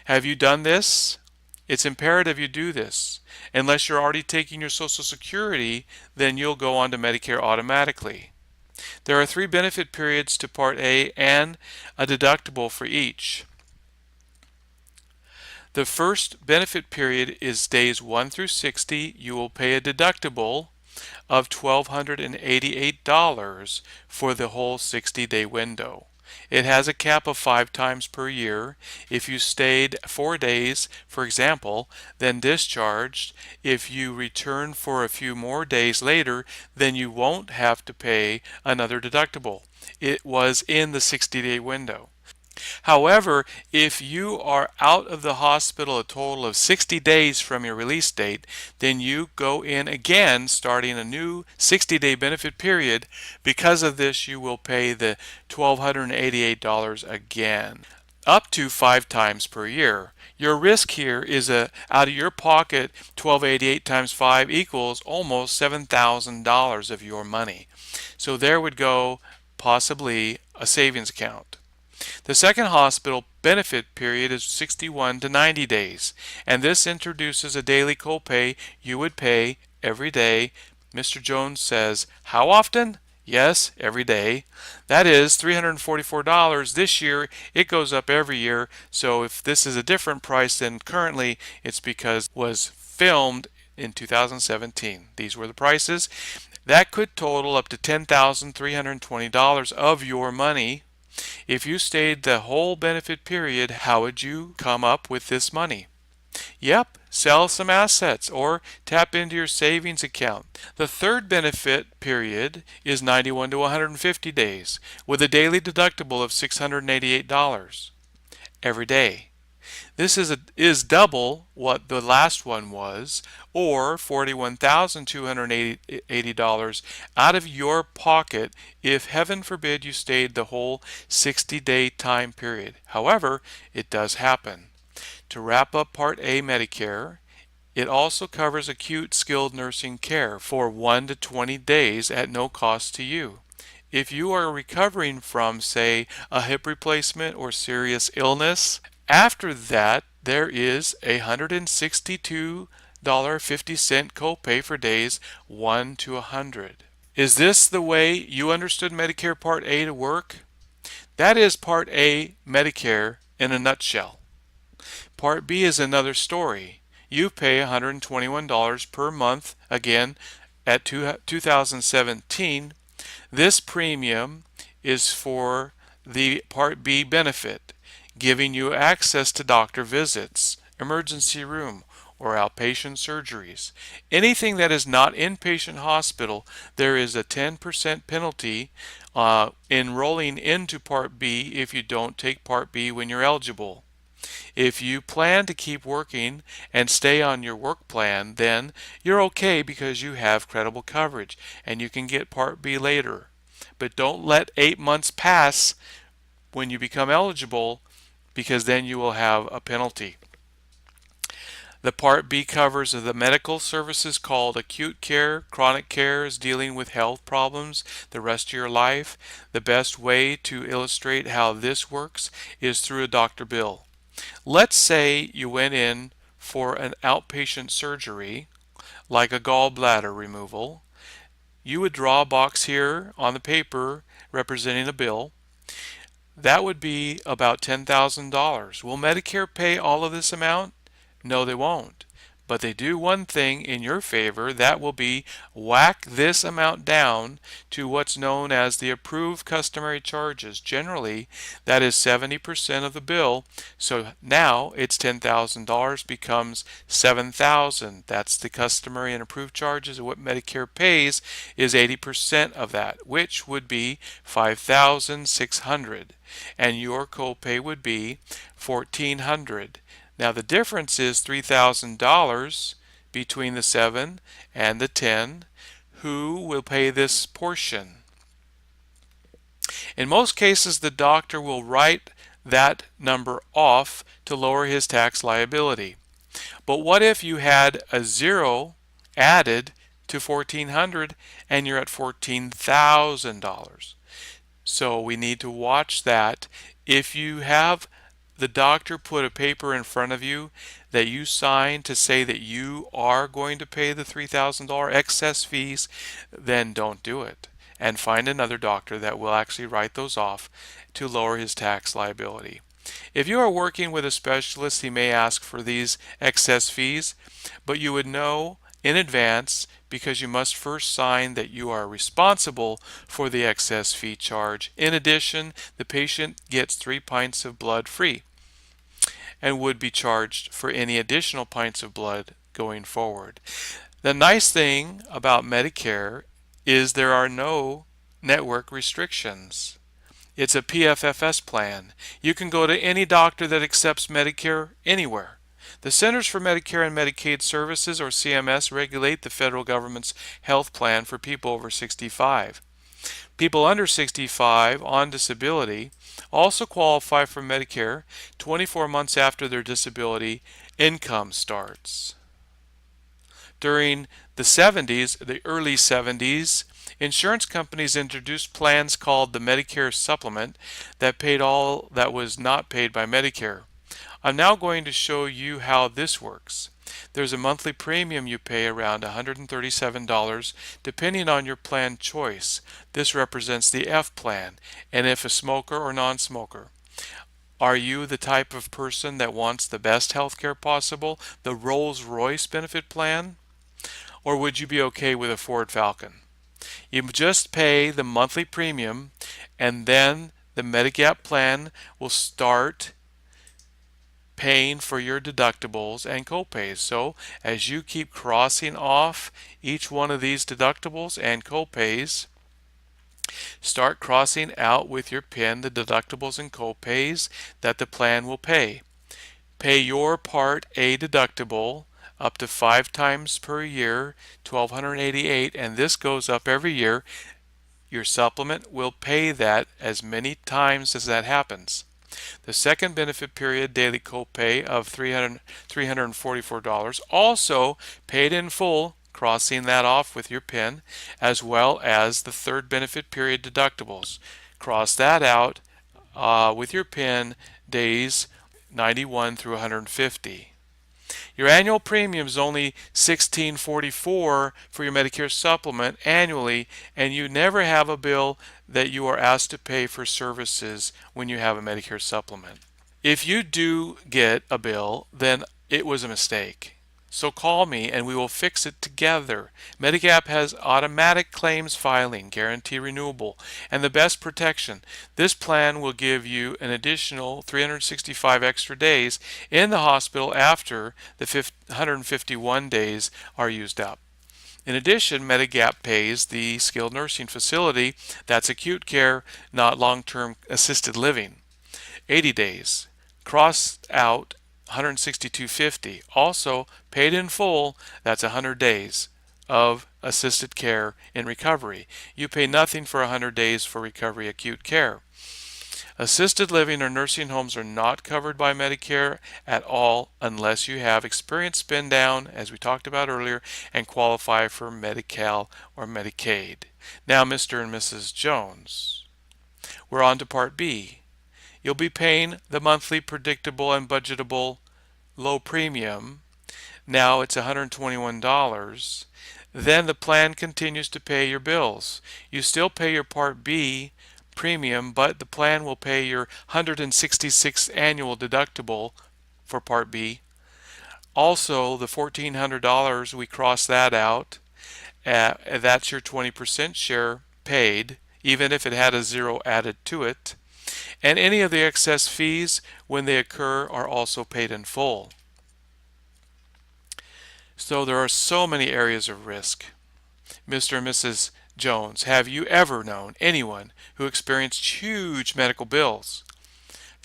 Have you done this? It's imperative you do this. Unless you're already taking your Social Security, then you'll go on to Medicare automatically. There are 3 benefit periods to Part A and a deductible for each. The first benefit period is days 1 through 60. You will pay a deductible of $1,288 for the whole 60-day window. It has a cap of 5 times per year. If you stayed 4 days, for example, then discharged, if you return for a few more days later, then you won't have to pay another deductible. It was in the 60-day window. However, if you are out of the hospital a total of 60 days from your release date, then you go in again starting a new 60-day benefit period. Because of this, you will pay the $1,288 again, up to 5 times per year. Your risk here is out of your pocket, $1,288 times 5 equals almost $7,000 of your money. So there would go possibly a savings account. The second hospital benefit period is 61 to 90 days, and this introduces a daily copay you would pay every day. Mr. Jones says, how often? Yes, every day. That is $344. This year, it goes up every year, so if this is a different price than currently, it's because it was filmed in 2017. These were the prices. That could total up to $10,320 of your money. If you stayed the whole benefit period, how would you come up with this money? Yep, sell some assets or tap into your savings account. The third benefit period is 91 to 150 days with a daily deductible of $688 every day. This is double what the last one was, or $41,280 out of your pocket if heaven forbid you stayed the whole 60-day time period. However, it does happen. To wrap up Part A Medicare, it also covers acute skilled nursing care for 1 to 20 days at no cost to you. If you are recovering from, say, a hip replacement or serious illness, after that there is a $162.50 copay for days 1 to 100. Is this the way you understood Medicare Part A to work? That is Part A Medicare in a nutshell. Part B is another story. You pay $121 per month, again, at 2017. This premium is for the Part B benefit, giving you access to doctor visits, emergency room, or outpatient surgeries. Anything that is not inpatient hospital, there is a 10% penalty enrolling into Part B if you don't take Part B when you're eligible. If you plan to keep working and stay on your work plan, then you're okay because you have credible coverage and you can get Part B later. But don't let 8 months pass when you become eligible, because then you will have a penalty. The Part B covers the medical services called acute care. Chronic care is dealing with health problems the rest of your life. The best way to illustrate how this works is through a doctor bill. Let's say you went in for an outpatient surgery, like a gallbladder removal. You would draw a box here on the paper representing a bill. That would be about $10,000. Will Medicare pay all of this amount? No, they won't. But they do one thing in your favor. That will be whack this amount down to what's known as the approved customary charges. Generally, that is 70% of the bill. So now it's $10,000 becomes $7,000. That's the customary and approved charges. And what Medicare pays is 80% of that, which would be $5,600. And your copay would be $1,400. Now the difference is $3,000 between the 7 and the 10. Who will pay this portion? In most cases, the doctor will write that number off to lower his tax liability. But what if you had a zero added to $1,400 and you're at $14,000? So we need to watch that. If you have the doctor put a paper in front of you that you sign to say that you are going to pay the $3,000 excess fees, then don't do it. And find another doctor that will actually write those off to lower his tax liability. If you are working with a specialist, he may ask for these excess fees, but you would know in advance because you must first sign that you are responsible for the excess fee charge. In addition, the patient gets 3 pints of blood free and would be charged for any additional pints of blood going forward. The nice thing about Medicare is there are no network restrictions. It's a PFFS plan. You can go to any doctor that accepts Medicare anywhere. The Centers for Medicare and Medicaid Services, or CMS, regulate the federal government's health plan for people over 65. People under 65 on disability also qualify for Medicare 24 months after their disability income starts. During the early 70s, insurance companies introduced plans called the Medicare Supplement that paid all that was not paid by Medicare. I'm now going to show you how this works. There's a monthly premium you pay around $137 depending on your plan choice. This represents the F plan, and if a smoker or non-smoker. Are you the type of person that wants the best health care possible, the Rolls-Royce benefit plan? Or would you be okay with a Ford Falcon? You just pay the monthly premium, and then the Medigap plan will start paying for your deductibles and copays. So as you keep crossing off each one of these deductibles and copays, start crossing out with your PIN the deductibles and copays that the plan will pay. Pay your Part A deductible up to 5 times per year, $1,288, and this goes up every year. Your supplement will pay that as many times as that happens. The second benefit period daily copay of $344, also paid in full, crossing that off with your PIN, as well as the third benefit period deductibles. Cross that out with your PIN days 91 through 150. Your annual premium is only $1,644 for your Medicare supplement annually, and you never have a bill that you are asked to pay for services when you have a Medicare supplement. If you do get a bill, then it was a mistake. So call me and we will fix it together. Medigap has automatic claims filing, guarantee renewable, and the best protection. This plan will give you an additional 365 extra days in the hospital after the 151 days are used up. In addition, Medigap pays the skilled nursing facility, that's acute care, not long-term assisted living, 80 days. Cross out 162.50. Also paid in full, that's 100 days of assisted care in recovery. You pay nothing for 100 days for recovery acute care. Assisted living or nursing homes are not covered by Medicare at all unless you have experience spin down, as we talked about earlier, and qualify for Medi-Cal or Medicaid. Now, Mr. and Mrs. Jones, we're on to Part B. You'll be paying the monthly predictable and budgetable low premium. Now it's $121. Then the plan continues to pay your bills. You still pay your Part B premium, but the plan will pay your $166 annual deductible for Part B. Also, the $1,400, we cross that out. That's your 20% share paid, even if it had a zero added to it. And any of the excess fees, when they occur, are also paid in full. So there are so many areas of risk. Mr. and Mrs. Jones, have you ever known anyone who experienced huge medical bills?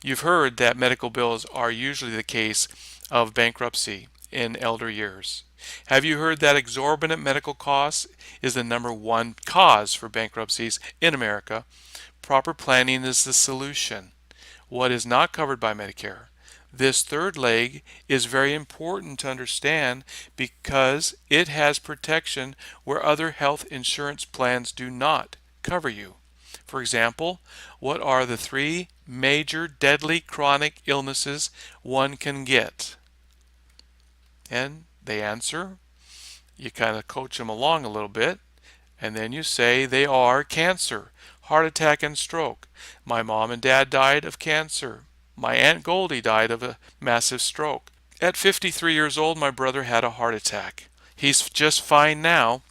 You've heard that medical bills are usually the case of bankruptcy in elder years. Have you heard that exorbitant medical costs is the #1 cause for bankruptcies in America? Proper planning is the solution. What is not covered by Medicare? This third leg is very important to understand because it has protection where other health insurance plans do not cover you. For example, what are the 3 major deadly chronic illnesses one can get? And they answer, you kind of coach them along a little bit, and then you say they are cancer, heart attack, and stroke. My mom and dad died of cancer. My Aunt Goldie died of a massive stroke. At 53 years old, my brother had a heart attack. He's just fine now.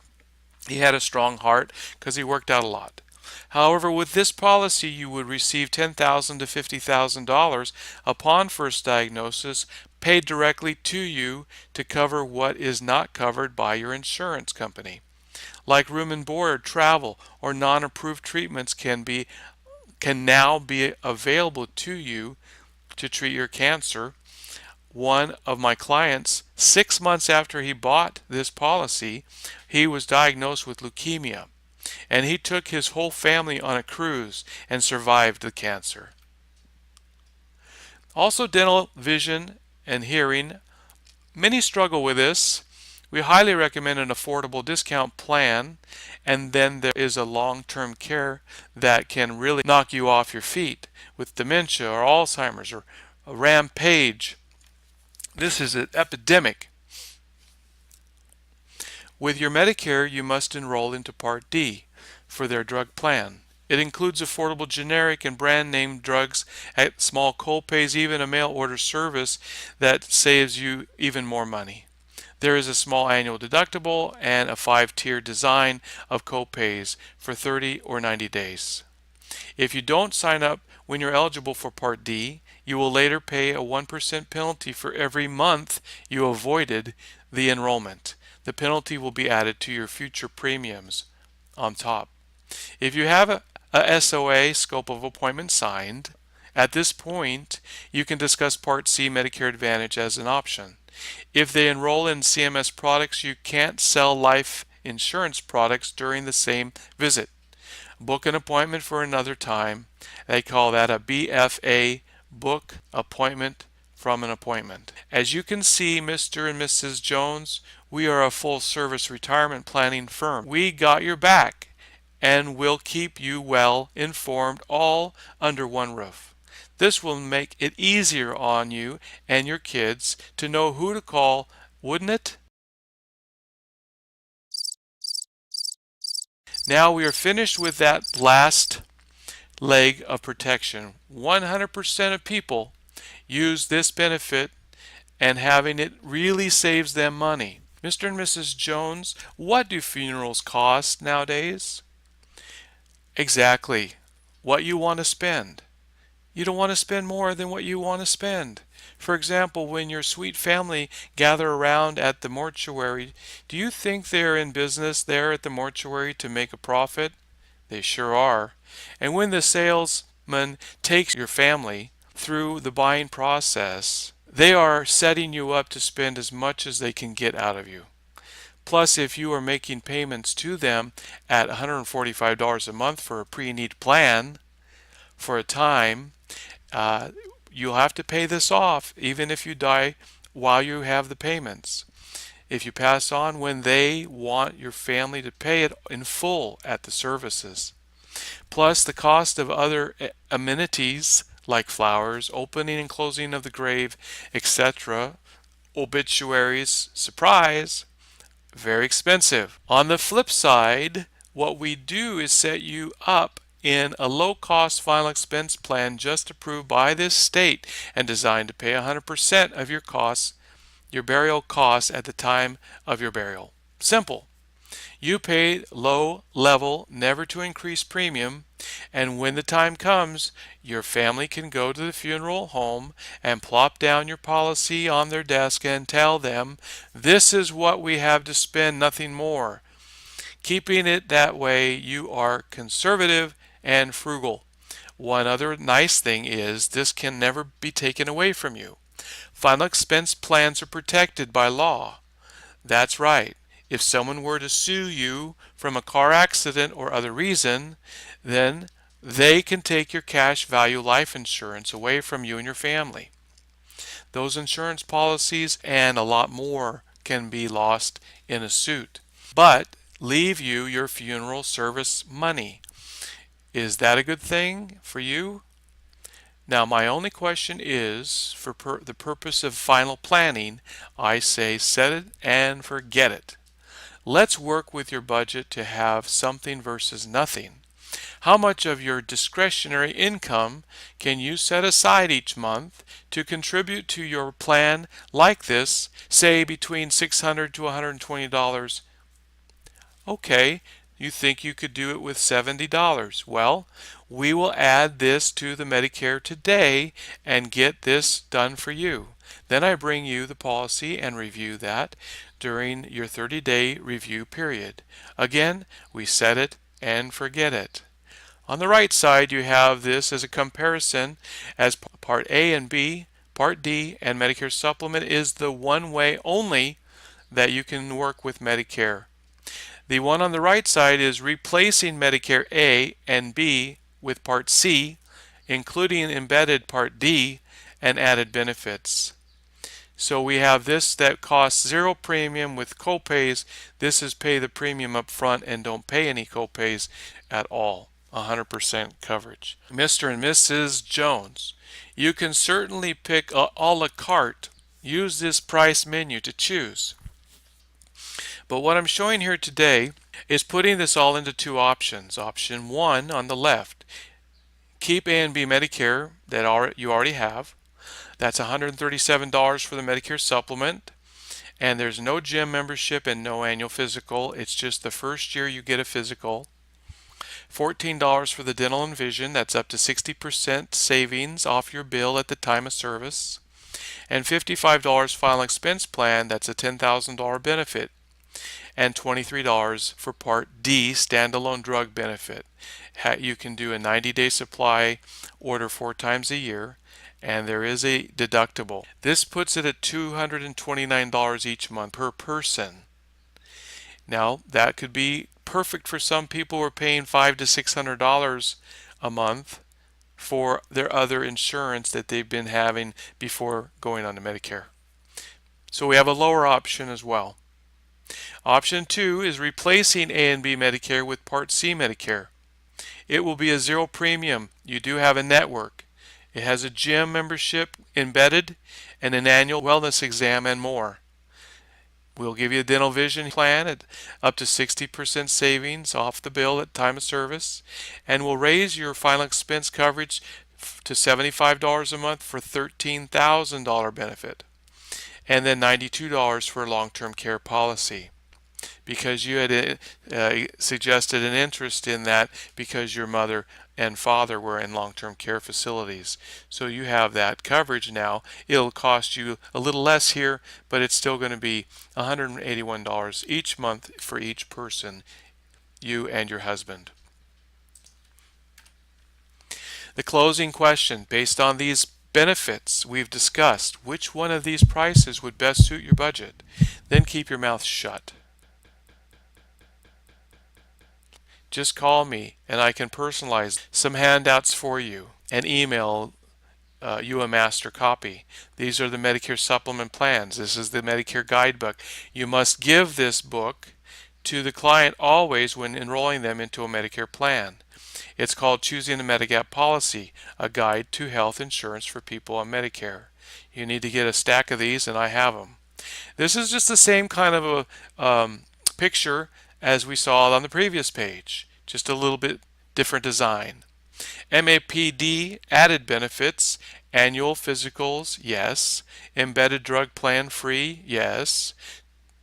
He had a strong heart because he worked out a lot. However, with this policy, you would receive $10,000 to $50,000 upon first diagnosis paid directly to you to cover what is not covered by your insurance company. Like room and board, travel, or non-approved treatments can now be available to you to treat your cancer. One of my clients, 6 months after he bought this policy, he was diagnosed with leukemia, and he took his whole family on a cruise and survived the cancer. Also, dental, vision, and hearing. Many struggle with this. We highly recommend an affordable discount plan, and then there is a long-term care that can really knock you off your feet with dementia or Alzheimer's or a rampage. This is an epidemic. With your Medicare, you must enroll into Part D for their drug plan. It includes affordable generic and brand name drugs at small co-pays, even a mail order service that saves you even more money. There is a small annual deductible and a 5-tier design of co-pays for 30 or 90 days. If you don't sign up when you're eligible for Part D, you will later pay a 1% penalty for every month you avoided the enrollment. The penalty will be added to your future premiums on top. If you have a SOA, scope of appointment, signed, at this point you can discuss Part C Medicare Advantage as an option. If they enroll in CMS products, you can't sell life insurance products during the same visit. Book an appointment for another time. They call that a BFA, book appointment from an appointment. As you can see, Mr. and Mrs. Jones, we are a full-service retirement planning firm. We got your back and will keep you well informed, all under one roof. This will make it easier on you and your kids to know who to call, wouldn't it? Now we are finished with that last leg of protection. 100% of people use this benefit, and having it really saves them money. Mr. and Mrs. Jones, what do funerals cost nowadays? Exactly what you want to spend. You don't want to spend more than what you want to spend. For example, when your sweet family gather around at the mortuary, do you think they're in business there at the mortuary to make a profit? They sure are. And when the salesman takes your family, through the buying process, they are setting you up to spend as much as they can get out of you. Plus, if you are making payments to them at $145 a month for a pre-need plan for a time, uh, you'll have to pay this off even if you die while you have the payments. If you pass on when they want your family to pay it in full at the services. Plus the cost of other amenities like flowers, opening and closing of the grave, etc., obituaries, surprise, very expensive. On the flip side, what we do is set you up in a low-cost final expense plan just approved by this state and designed to pay 100% of your costs, your burial costs at the time of your burial. Simple. You pay low level, never to increase premium, and when the time comes, your family can go to the funeral home and plop down your policy on their desk and tell them, this is what we have to spend, nothing more. Keeping it that way, you are conservative and frugal. One other nice thing is this can never be taken away from you. Final expense plans are protected by law. That's right. If someone were to sue you from a car accident or other reason, then they can take your cash value life insurance away from you and your family. Those insurance policies and a lot more can be lost in a suit, but leave you your funeral service money. Is that a good thing for you? Now, my only question is, for the purpose of final planning, I say set it and forget it. Let's work with your budget to have something versus nothing. How much of your discretionary income can you set aside each month to contribute to your plan like this, say between $600 to $120? Okay, you think you could do it with $70. Well, we will add this to the Medicare today and get this done for you. Then I bring you the policy and review that during your 30-day review period. Again, we set it and forget it. On the right side, you have this as a comparison as Part A and B. Part D and Medicare Supplement is the one way only that you can work with Medicare. The one on the right side is replacing Medicare A and B with Part C, including embedded Part D and added benefits. So we have this that costs zero premium with copays. This is pay the premium up front and don't pay any copays at all. 100% coverage. Mr. and Mrs. Jones, you can certainly pick a la carte. Use this price menu to choose. But what I'm showing here today is putting this all into two options. Option 1 on the left, keep A and B Medicare that you already have. That's $137 for the Medicare supplement, and there's no gym membership and no annual physical. It's just the first year you get a physical. $14 for the dental and vision. That's up to 60% savings off your bill at the time of service. And $55 final expense plan. That's a $10,000 benefit. And $23 for Part D standalone drug benefit. You can do a 90-day supply, order 4 times a year, and there is a deductible. This puts it at $229 each month per person. Now, that could be perfect for some people who are paying $500 to $600 a month for their other insurance that they've been having before going on to Medicare. So we have a lower option as well. Option 2 is replacing A and B Medicare with Part C Medicare. It will be a zero premium. You do have a network. It has a gym membership embedded and an annual wellness exam and more. We'll give you a dental vision plan at up to 60% savings off the bill at time of service, and we'll raise your final expense coverage to $75 a month for $13,000 benefit, and then $92 for a long-term care policy, because you had suggested an interest in that because your mother and father were in long-term care facilities. So you have that coverage now. It'll cost you a little less here, but it's still going to be $181 each month for each person, you and your husband. The closing question, based on these benefits we've discussed. Which one of these prices would best suit your budget? Then keep your mouth shut. Just call me and I can personalize some handouts for you and email you a master copy. These are the Medicare supplement plans. This is the Medicare guidebook. You must give this book to the client always when enrolling them into a Medicare plan. It's called Choosing a Medigap Policy, a guide to health insurance for people on Medicare. You need to get a stack of these, and I have them. This is just the same kind of a picture as we saw on the previous page, just a little bit different design. MAPD added benefits, annual physicals, yes. Embedded drug plan free, yes.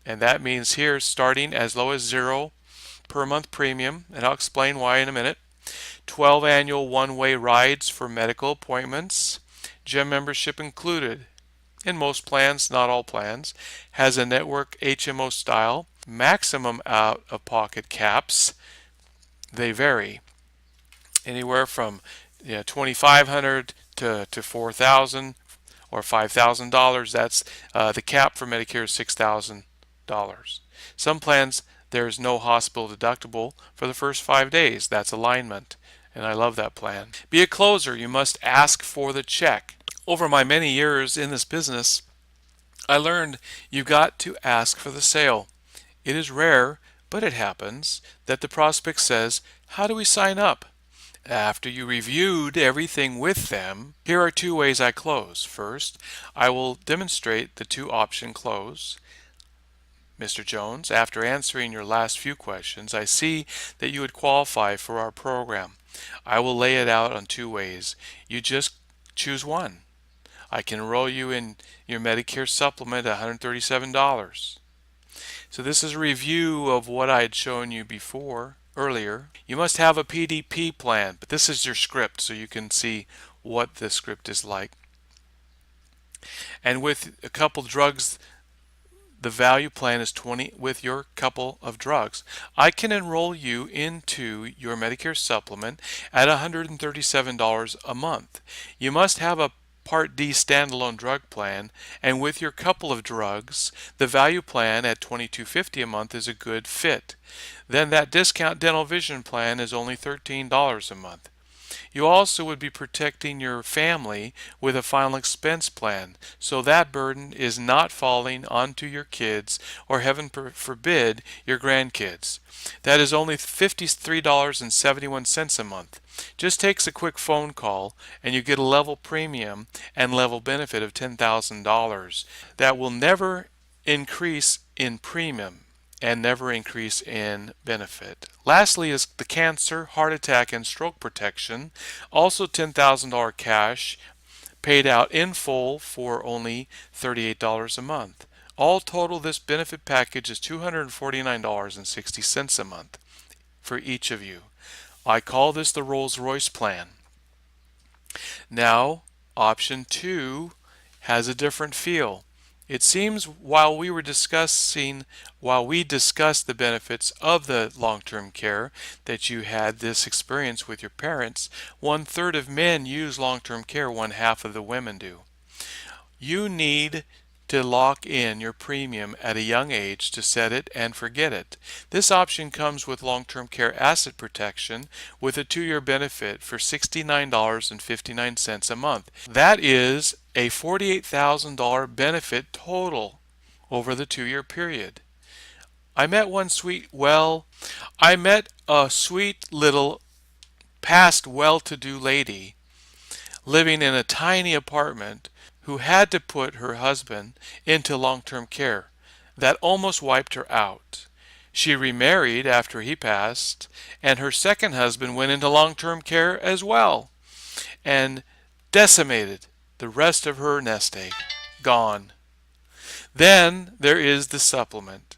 And that means here starting as low as $0 per month premium, and I'll explain why in a minute. 12 annual one-way rides for medical appointments. Gym membership included. In most plans, not all plans, has a network HMO style. Maximum out-of-pocket caps, they vary. Anywhere from $2,500 to $4,000 or $5,000. That's the cap for Medicare is $6,000. Some plans there's no hospital deductible for the first 5 days. That's alignment, and I love that plan. Be a closer. You must ask for the check. Over my many years in this business, I learned you've got to ask for the sale. It is rare, but it happens, that the prospect says, "How do we sign up?" After you reviewed everything with them, here are 2 ways I close. First, I will demonstrate the 2-option close. Mr. Jones, after answering your last few questions, I see that you would qualify for our program. I will lay it out on 2 ways. You just choose one. I can enroll you in your Medicare supplement at $137. So this is a review of what I had shown you earlier. You must have a PDP plan, but this is your script so you can see what the script is like. And with a couple drugs, the value plan is 20 with your couple of drugs. I can enroll you into your Medicare supplement at $137 a month. You must have a Part D standalone drug plan, and with your couple of drugs, the value plan at $22.50 a month is a good fit. Then that discount dental vision plan is only $13 a month. You also would be protecting your family with a final expense plan, so that burden is not falling onto your kids or, heaven forbid, your grandkids. That is only $53.71 a month. Just takes a quick phone call and you get a level premium and level benefit of $10,000 that will never increase in premium and never increase in benefit. Lastly is the cancer, heart attack, and stroke protection. Also $10,000 cash paid out in full for only $38 a month. All total, this benefit package is $249.60 a month for each of you. I call this the Rolls-Royce plan. Now, option 2 has a different feel. It seems while we discussed the benefits of the long-term care that you had this experience with your parents, 1/3 of men use long-term care, 1/2 of the women do. You need to lock in your premium at a young age to set it and forget it. This option comes with long-term care asset protection with a 2-year benefit for $69.59 a month. That is a $48,000 benefit total over the 2-year period. I met a sweet little past well-to-do lady living in a tiny apartment who had to put her husband into long-term care. That almost wiped her out. She remarried after he passed, and her second husband went into long-term care as well and decimated the rest of her nest egg. Gone. Then there is the supplement.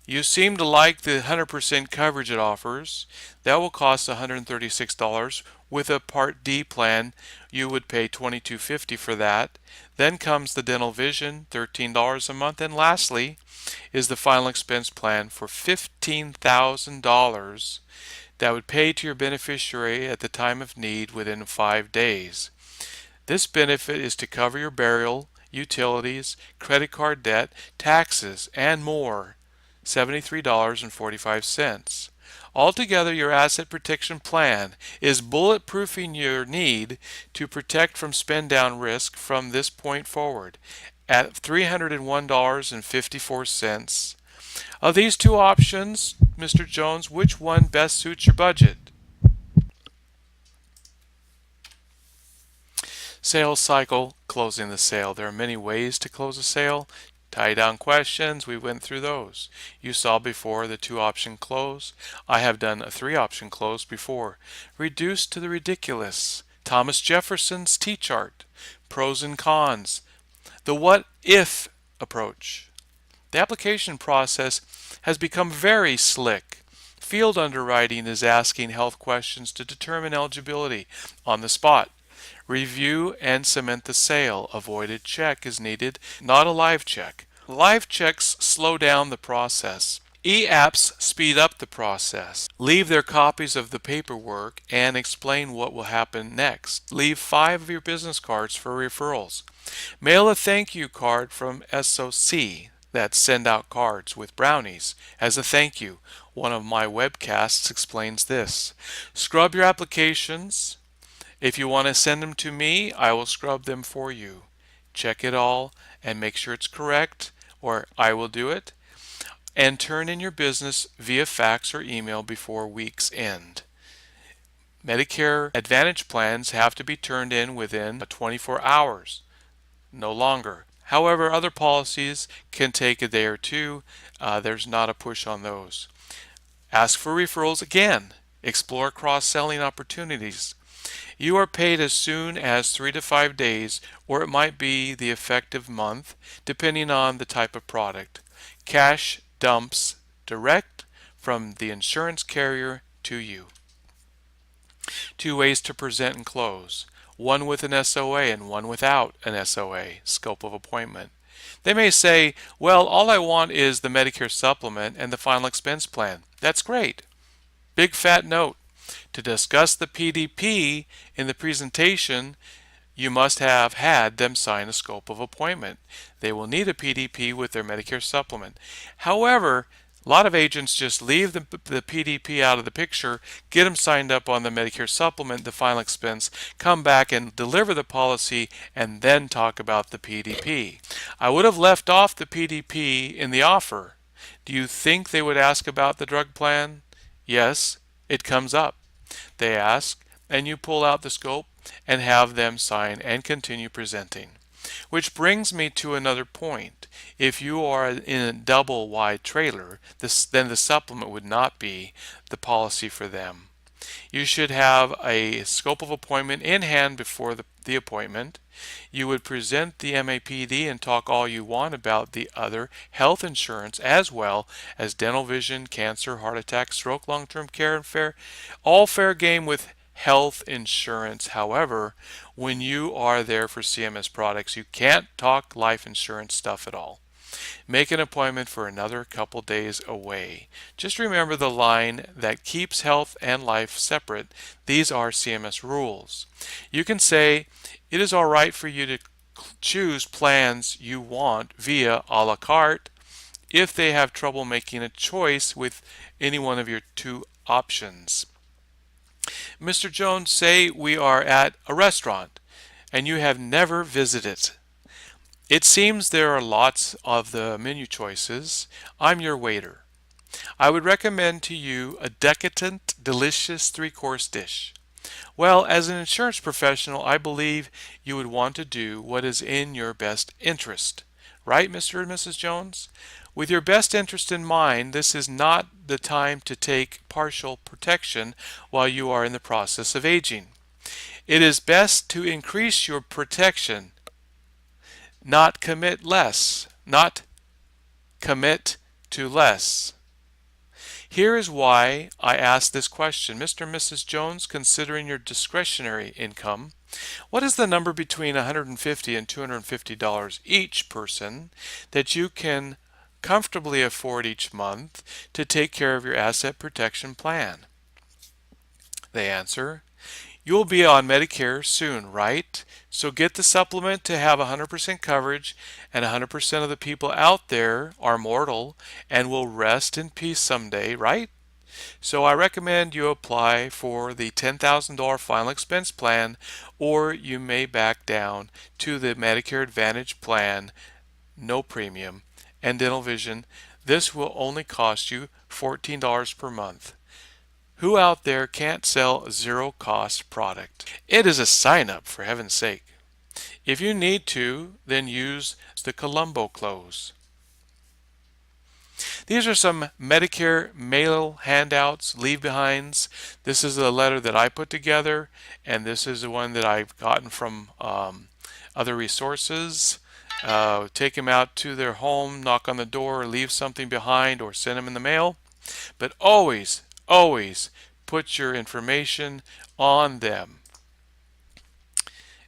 You seem to like the 100% coverage it offers. That will cost $136. With a Part D plan, you would pay $22.50 for that. Then comes the dental vision, $13 a month. And lastly is the final expense plan for $15,000 that would pay to your beneficiary at the time of need within 5 days. This benefit is to cover your burial, utilities, credit card debt, taxes, and more. $73.45. Altogether, your asset protection plan is bulletproofing your need to protect from spend down risk from this point forward at $301.54. Of these two options, Mr. Jones, which one best suits your budget? Sales cycle, closing the sale. There are many ways to close a sale. Tie down questions, we went through those. You saw before the 2-option close. I have done a 3-option close before. Reduced to the ridiculous. Thomas Jefferson's T-chart. Pros and cons. The what if approach. The application process has become very slick. Field underwriting is asking health questions to determine eligibility on the spot. Review and cement the sale. A voided check is needed, not a live check. Live checks slow down the process. E-apps speed up the process. Leave their copies of the paperwork and explain what will happen next. Leave 5 of your business cards for referrals. Mail a thank you card from SOC, that's send out cards with brownies, as a thank you. One of my webcasts explains this. Scrub your applications. If you want to send them to me, I will scrub them for you. Check it all and make sure it's correct, or I will do it. And turn in your business via fax or email before week's end. Medicare Advantage plans have to be turned in within 24 hours, no longer. However, other policies can take a day or two. There's not a push on those. Ask for referrals again. Explore cross-selling opportunities. You are paid as soon as 3 to 5 days, or it might be the effective month, depending on the type of product. Cash dumps direct from the insurance carrier to you. 2 ways to present and close. One with an SOA and one without an SOA, scope of appointment. They may say, well, all I want is the Medicare supplement and the final expense plan. That's great. Big fat note. To discuss the PDP in the presentation, you must have had them sign a scope of appointment. They will need a PDP with their Medicare supplement. However, a lot of agents just leave the PDP out of the picture, get them signed up on the Medicare supplement, the final expense, come back and deliver the policy, and then talk about the PDP. I would have left off the PDP in the offer. Do you think they would ask about the drug plan? Yes, it comes up. They ask, and you pull out the scope and have them sign and continue presenting. Which brings me to another point. If you are in a double wide trailer, then the supplement would not be the policy for them. You should have a scope of appointment in hand before the appointment. You would present the MAPD and talk all you want about the other health insurance as well as dental, vision, cancer, heart attack, stroke, long-term care, and all fair game with health insurance. However, when you are there for CMS products, you can't talk life insurance stuff at all. Make an appointment for another couple days away. Just remember the line that keeps health and life separate. These are CMS rules. You can say it is all right for you to choose plans you want via a la carte if they have trouble making a choice with any one of your 2 options. Mr. Jones, say we are at a restaurant and you have never visited. It seems there are lots of the menu choices. I'm your waiter. I would recommend to you a decadent, delicious 3-course dish. Well, as an insurance professional, I believe you would want to do what is in your best interest. Right, Mr. and Mrs. Jones? With your best interest in mind, this is not the time to take partial protection while you are in the process of aging. It is best to increase your protection, not commit less, not commit to less. Here is why I ask this question. Mr. and Mrs. Jones, considering your discretionary income, what is the number between $150 and $250 each person that you can comfortably afford each month to take care of your asset protection plan? They answer, You'll be on Medicare soon, right? So get the supplement to have 100% coverage, and 100% of the people out there are mortal and will rest in peace someday, right? So I recommend you apply for the $10,000 final expense plan, or you may back down to the Medicare Advantage plan, no premium, and dental vision. This will only cost you $14 per month. Who out there can't sell a zero cost product? It is a sign up, for heaven's sake. If you need to, then use the Columbo close. These are some Medicare mail handouts, leave behinds. This is a letter that I put together, and this is the one that I've gotten from other resources. Take them out to their home, knock on the door, leave something behind, or send them in the mail. But always, always put your information on them.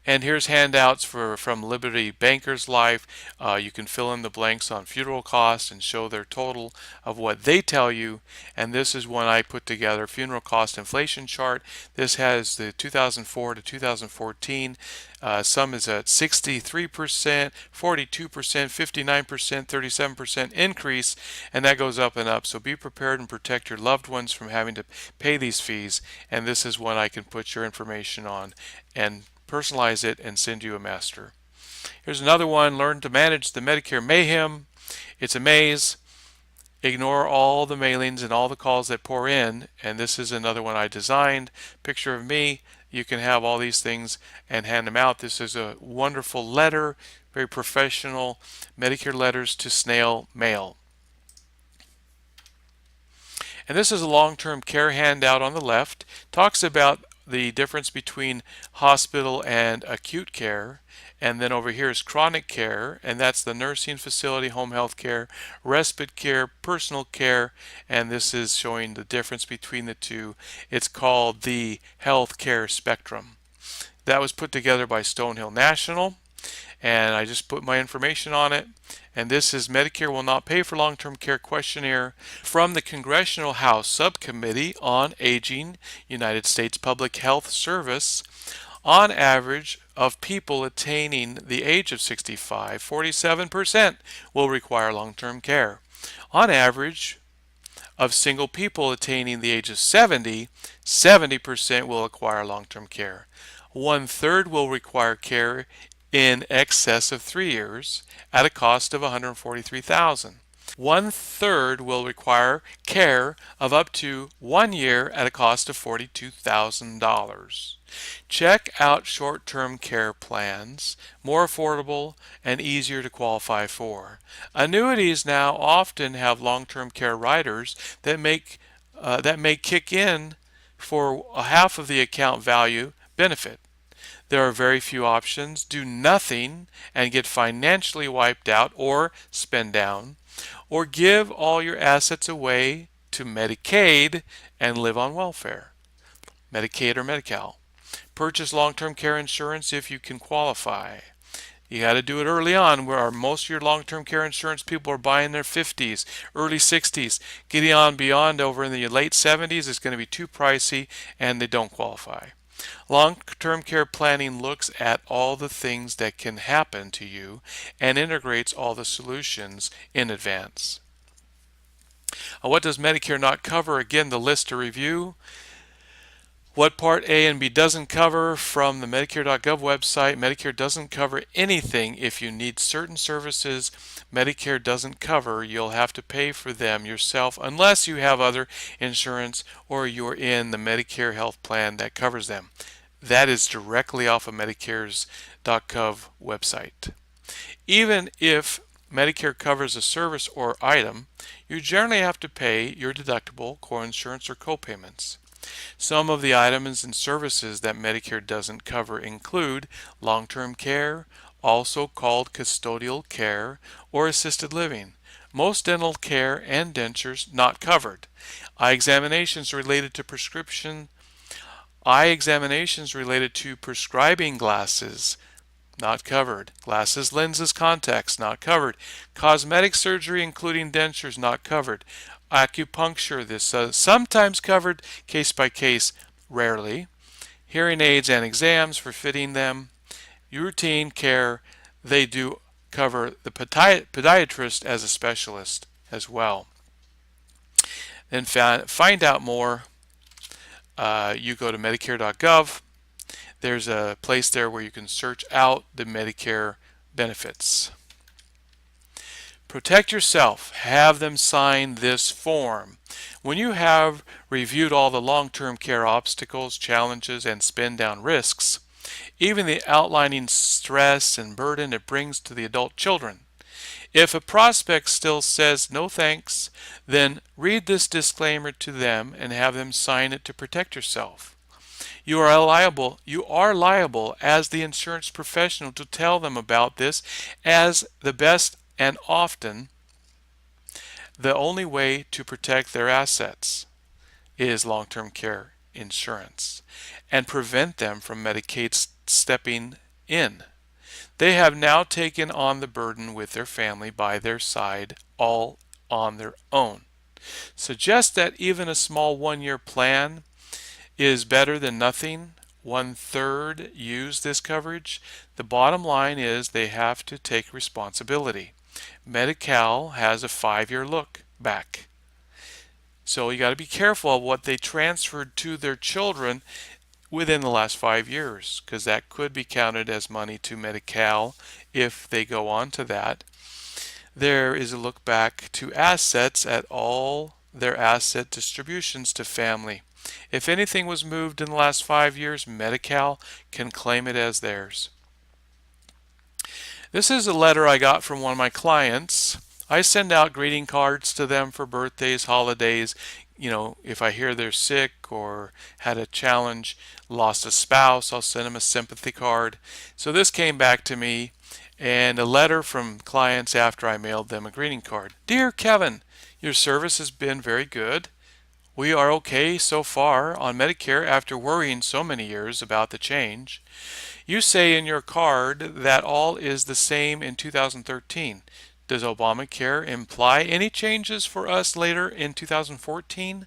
And here's handouts from Liberty Banker's Life. You can fill in the blanks on funeral costs and show their total of what they tell you. And this is one I put together, funeral cost inflation chart. This has the 2004 to 2014. Some is at 63%, 42%, 59%, 37% increase, and that goes up and up. So be prepared and protect your loved ones from having to pay these fees. And this is one I can put your information on and personalize it and send you a master. Here's another one, learn to manage the Medicare mayhem. It's a maze. Ignore all the mailings and all the calls that pour in, and this is another one I designed. Picture of me. You can have all these things and hand them out. This is a wonderful letter, very professional Medicare letters to snail mail. And this is a long-term care handout on the left. Talks about the difference between hospital and acute care. And then over here is chronic care, and that's the nursing facility, home health care, respite care, personal care, and this is showing the difference between the two. It's called the health care spectrum. That was put together by Stonehill National, and I just put my information on it. And this is Medicare will not pay for long-term care questionnaire from the Congressional House Subcommittee on Aging, United States Public Health Service. On average, of people attaining the age of 65, 47% will require long-term care. On average, of single people attaining the age of 70, 70% will require long-term care. 1/3 will require care in excess of 3 years at a cost of $143,000. 1/3 will require care of up to 1 year at a cost of $42,000. Check out short-term care plans, more affordable and easier to qualify for. Annuities now often have long-term care riders that may kick in for half of the account value benefit. There are very few options. Do nothing and get financially wiped out or spend down, or give all your assets away to Medicaid and live on welfare. Medicaid or Medi-Cal. Purchase long-term care insurance if you can qualify. You got to do it early on, where most of your long-term care insurance people are buying their 50s, early 60s. Getting on beyond over in the late 70s is going to be too pricey and they don't qualify. Long-term care planning looks at all the things that can happen to you and integrates all the solutions in advance. What does Medicare not cover? Again, the list to review. What Part A and B doesn't cover from the Medicare.gov website. Medicare doesn't cover anything if you need certain services Medicare doesn't cover. You'll have to pay for them yourself unless you have other insurance or you're in the Medicare health plan that covers them. That is directly off of Medicare's.gov website. Even if Medicare covers a service or item, you generally have to pay your deductible, co-insurance, or co-payments. Some of the items and services that Medicare doesn't cover include long-term care, also called custodial care or assisted living. Most dental care and dentures not covered. Eye examinations related to prescribing glasses not covered. Glasses, lenses, contacts not covered. Cosmetic surgery including dentures not covered. Acupuncture, this sometimes covered, case by case, rarely. hearing aids and exams for fitting them, routine care. They do cover the podiatrist as a specialist as well. Then find out more. You go to Medicare.gov. There's a place there where you can search out the Medicare benefits. Protect yourself. Have them sign this form. When you have reviewed all the long-term care obstacles, challenges, and spin-down risks, even the outlining stress and burden it brings to the adult children, if a prospect still says no thanks, then read this disclaimer to them and have them sign it to protect yourself. You are liable as the insurance professional to tell them about this, as the best and often the only way to protect their assets is long-term care insurance and prevent them from Medicaid stepping in. They have now taken on the burden with their family by their side, all on their own. Suggest that even a small one-year plan is better than nothing. 1/3 use this coverage. The bottom line is they have to take responsibility. Medi-Cal has a 5-year look back. So you got to be careful of what they transferred to their children within the last 5 years, because that could be counted as money to Medi-Cal if they go on to that. There is a look back to assets at all their asset distributions to family. If anything was moved in the last 5 years, Medi-Cal can claim it as theirs. This is a letter I got from one of my clients. I send out greeting cards to them for birthdays, holidays. If I hear they're sick or had a challenge, lost a spouse, I'll send them a sympathy card. So this came back to me, and a letter from clients after I mailed them a greeting card. Dear Kevin, your service has been very good. We are okay so far on Medicare after worrying so many years about the change. You say in your card that all is the same in 2013. Does Obamacare imply any changes for us later in 2014?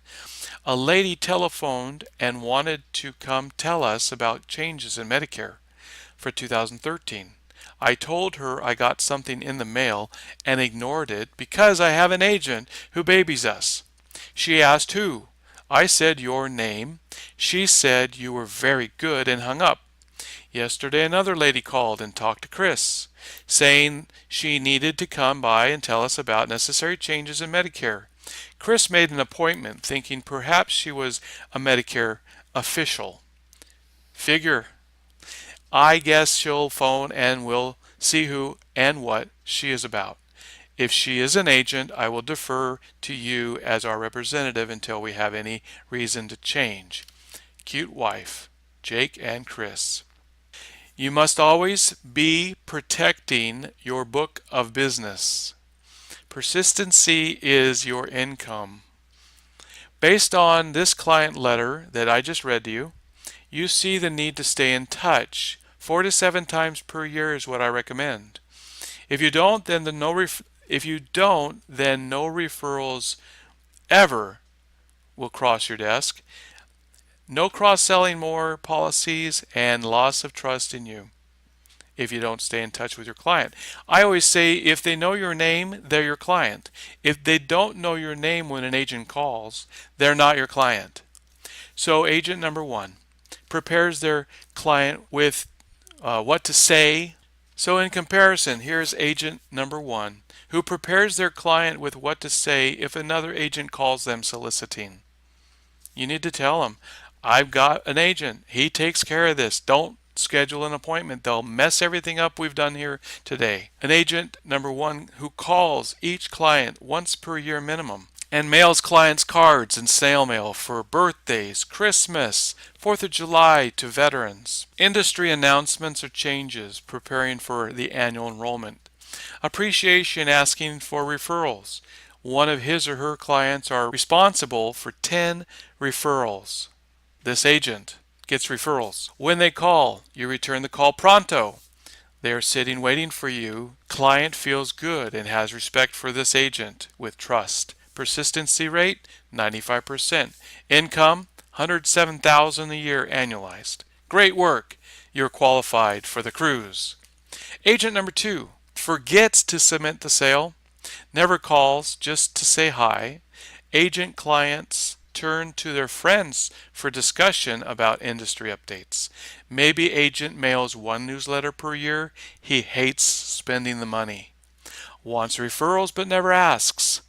A lady telephoned and wanted to come tell us about changes in Medicare for 2013. I told her I got something in the mail and ignored it because I have an agent who babies us. She asked who. I said your name. She said you were very good and hung up. Yesterday another lady called and talked to Chris, saying she needed to come by and tell us about necessary changes in Medicare. Chris made an appointment thinking perhaps she was a Medicare official. Figure. I guess she'll phone and we'll see who and what she is about. If she is an agent, I will defer to you as our representative until we have any reason to change. Cute wife, Jake and Chris. You must always be protecting your book of business. Persistency is your income. Based on this client letter that I just read to you, you see the need to stay in touch. 4 to 7 times per year is what I recommend. If you don't, then no referrals ever will cross your desk. No cross-selling more policies and loss of trust in you if you don't stay in touch with your client. I always say if they know your name, they're your client. If they don't know your name when an agent calls, they're not your client. So agent number 1 prepares their client with what to say. So in comparison, here's agent number 1 who prepares their client with what to say if another agent calls them soliciting. You need to tell them, I've got an agent. He takes care of this. Don't schedule an appointment. They'll mess everything up we've done here today. An agent number 1 who calls each client once per year minimum and mails clients cards and snail mail for birthdays, Christmas, 4th of July to veterans. Industry announcements or changes, preparing for the annual enrollment. Appreciation, asking for referrals. One of his or her clients are responsible for 10 referrals. This agent gets referrals. When they call, you return the call pronto. They are sitting waiting for you. Client feels good and has respect for this agent with trust. Persistency rate, 95%. Income, $107,000 a year annualized. Great work. You're qualified for the cruise. Agent number 2 forgets to submit the sale, never calls just to say hi. Agent clients turn to their friends for discussion about industry updates. Maybe agent mails one newsletter per year. He hates spending the money. Wants referrals but never asks.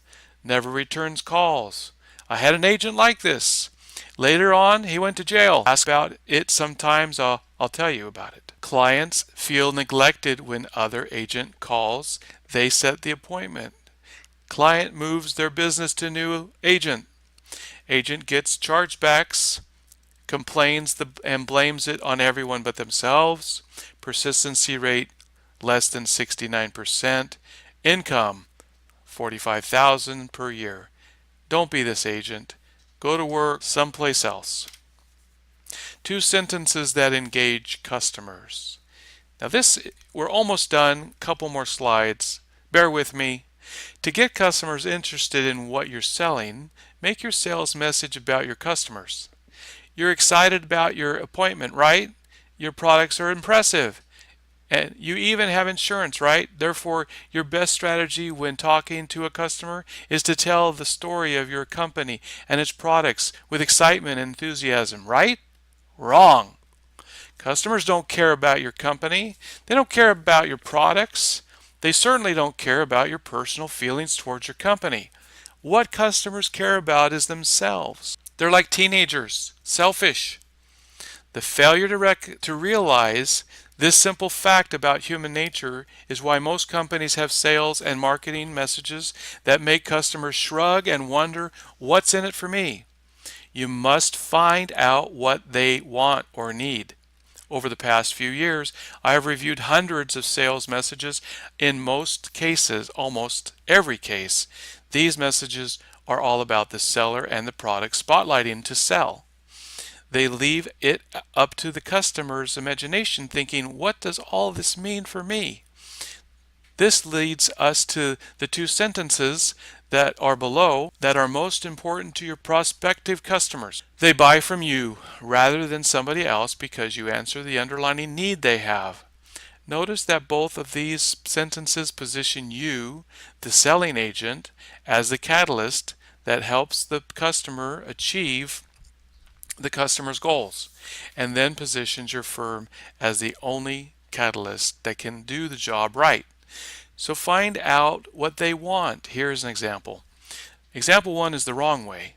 Never returns calls. I had an agent like this. Later on, he went to jail. Ask about it sometimes, I'll tell you about it. Clients feel neglected when other agent calls. They set the appointment. Client moves their business to new agent. Agent gets chargebacks, complains and blames it on everyone but themselves. Persistency rate less than 69%. Income $45,000 per year. Don't be this agent. Go to work someplace else. 2 sentences that engage customers. Now we're almost done. Couple more slides. Bear with me. To get customers interested in what you're selling, make your sales message about your customers. You're excited about your appointment, right? Your products are impressive. And you even have insurance, right? Therefore, your best strategy when talking to a customer is to tell the story of your company and its products with excitement and enthusiasm, right? Wrong. Customers don't care about your company. They don't care about your products. They certainly don't care about your personal feelings towards your company. What customers care about is themselves. They're like teenagers, selfish. The failure to realize this simple fact about human nature is why most companies have sales and marketing messages that make customers shrug and wonder, what's in it for me? You must find out what they want or need. Over the past few years, I have reviewed hundreds of sales messages. In most cases, almost every case, these messages are all about the seller and the product spotlighting to sell. They leave it up to the customer's imagination, thinking, what does all this mean for me? This leads us to the 2 sentences that are below that are most important to your prospective customers. They buy from you rather than somebody else because you answer the underlying need they have. Notice that both of these sentences position you, the selling agent, as the catalyst that helps the customer achieve the customer's goals, and then positions your firm as the only catalyst that can do the job right. So find out what they want. Here's an example. Example 1 is the wrong way.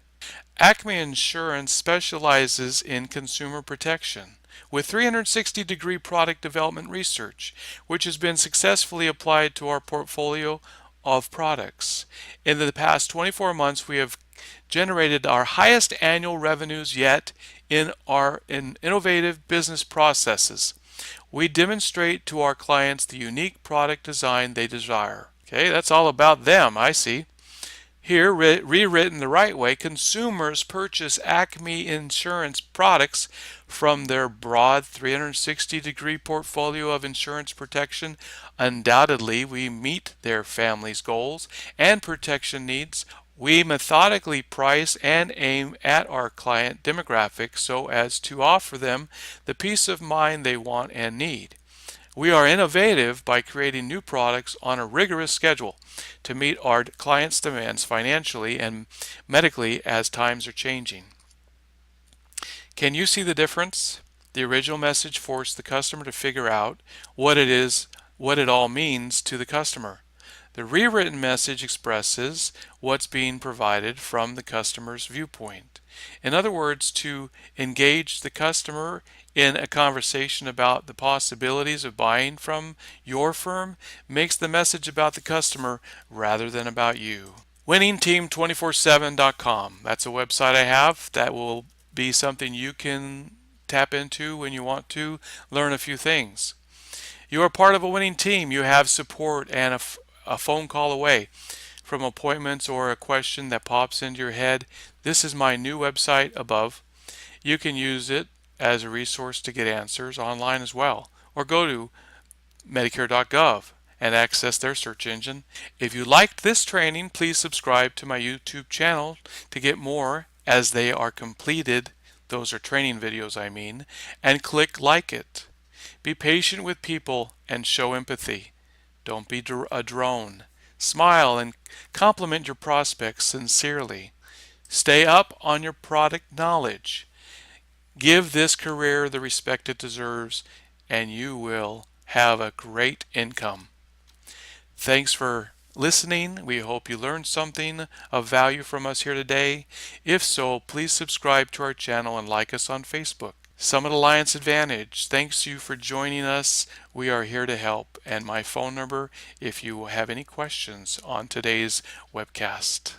Acme Insurance specializes in consumer protection with 360-degree product development research, which has been successfully applied to our portfolio of products. In the past 24 months, we have generated our highest annual revenues yet in our innovative business processes. We demonstrate to our clients the unique product design they desire. Okay, that's all about them, I see. Here, rewritten the right way, consumers purchase Acme Insurance products from their broad 360-degree portfolio of insurance protection. Undoubtedly, we meet their family's goals and protection needs. We methodically price and aim at our client demographic so as to offer them the peace of mind they want and need. We are innovative by creating new products on a rigorous schedule to meet our clients' demands financially and medically as times are changing. Can you see the difference? The original message forced the customer to figure out what it all means to the customer. The rewritten message expresses what's being provided from the customer's viewpoint. In other words, to engage the customer in a conversation about the possibilities of buying from your firm makes the message about the customer rather than about you. WinningTeam247.com. That's a website I have that will be something you can tap into when you want to learn a few things. You are part of a winning team. You have support and a phone call away from appointments or a question that pops into your head. This is my new website above. You can use it as a resource to get answers online as well, or go to Medicare.gov and access their search engine. If you liked this training, please subscribe to my YouTube channel to get more as they are completed those are training videos I mean, and click like it. Be patient with people and show empathy. Don't be a drone. Smile and compliment your prospects sincerely. Stay up on your product knowledge. Give this career the respect it deserves, and you will have a great income. Thanks for listening. We hope you learned something of value from us here today. If so, please subscribe to our channel and like us on Facebook. Summit Alliance Advantage, thanks you for joining us. We are here to help. And my phone number if you have any questions on today's webcast.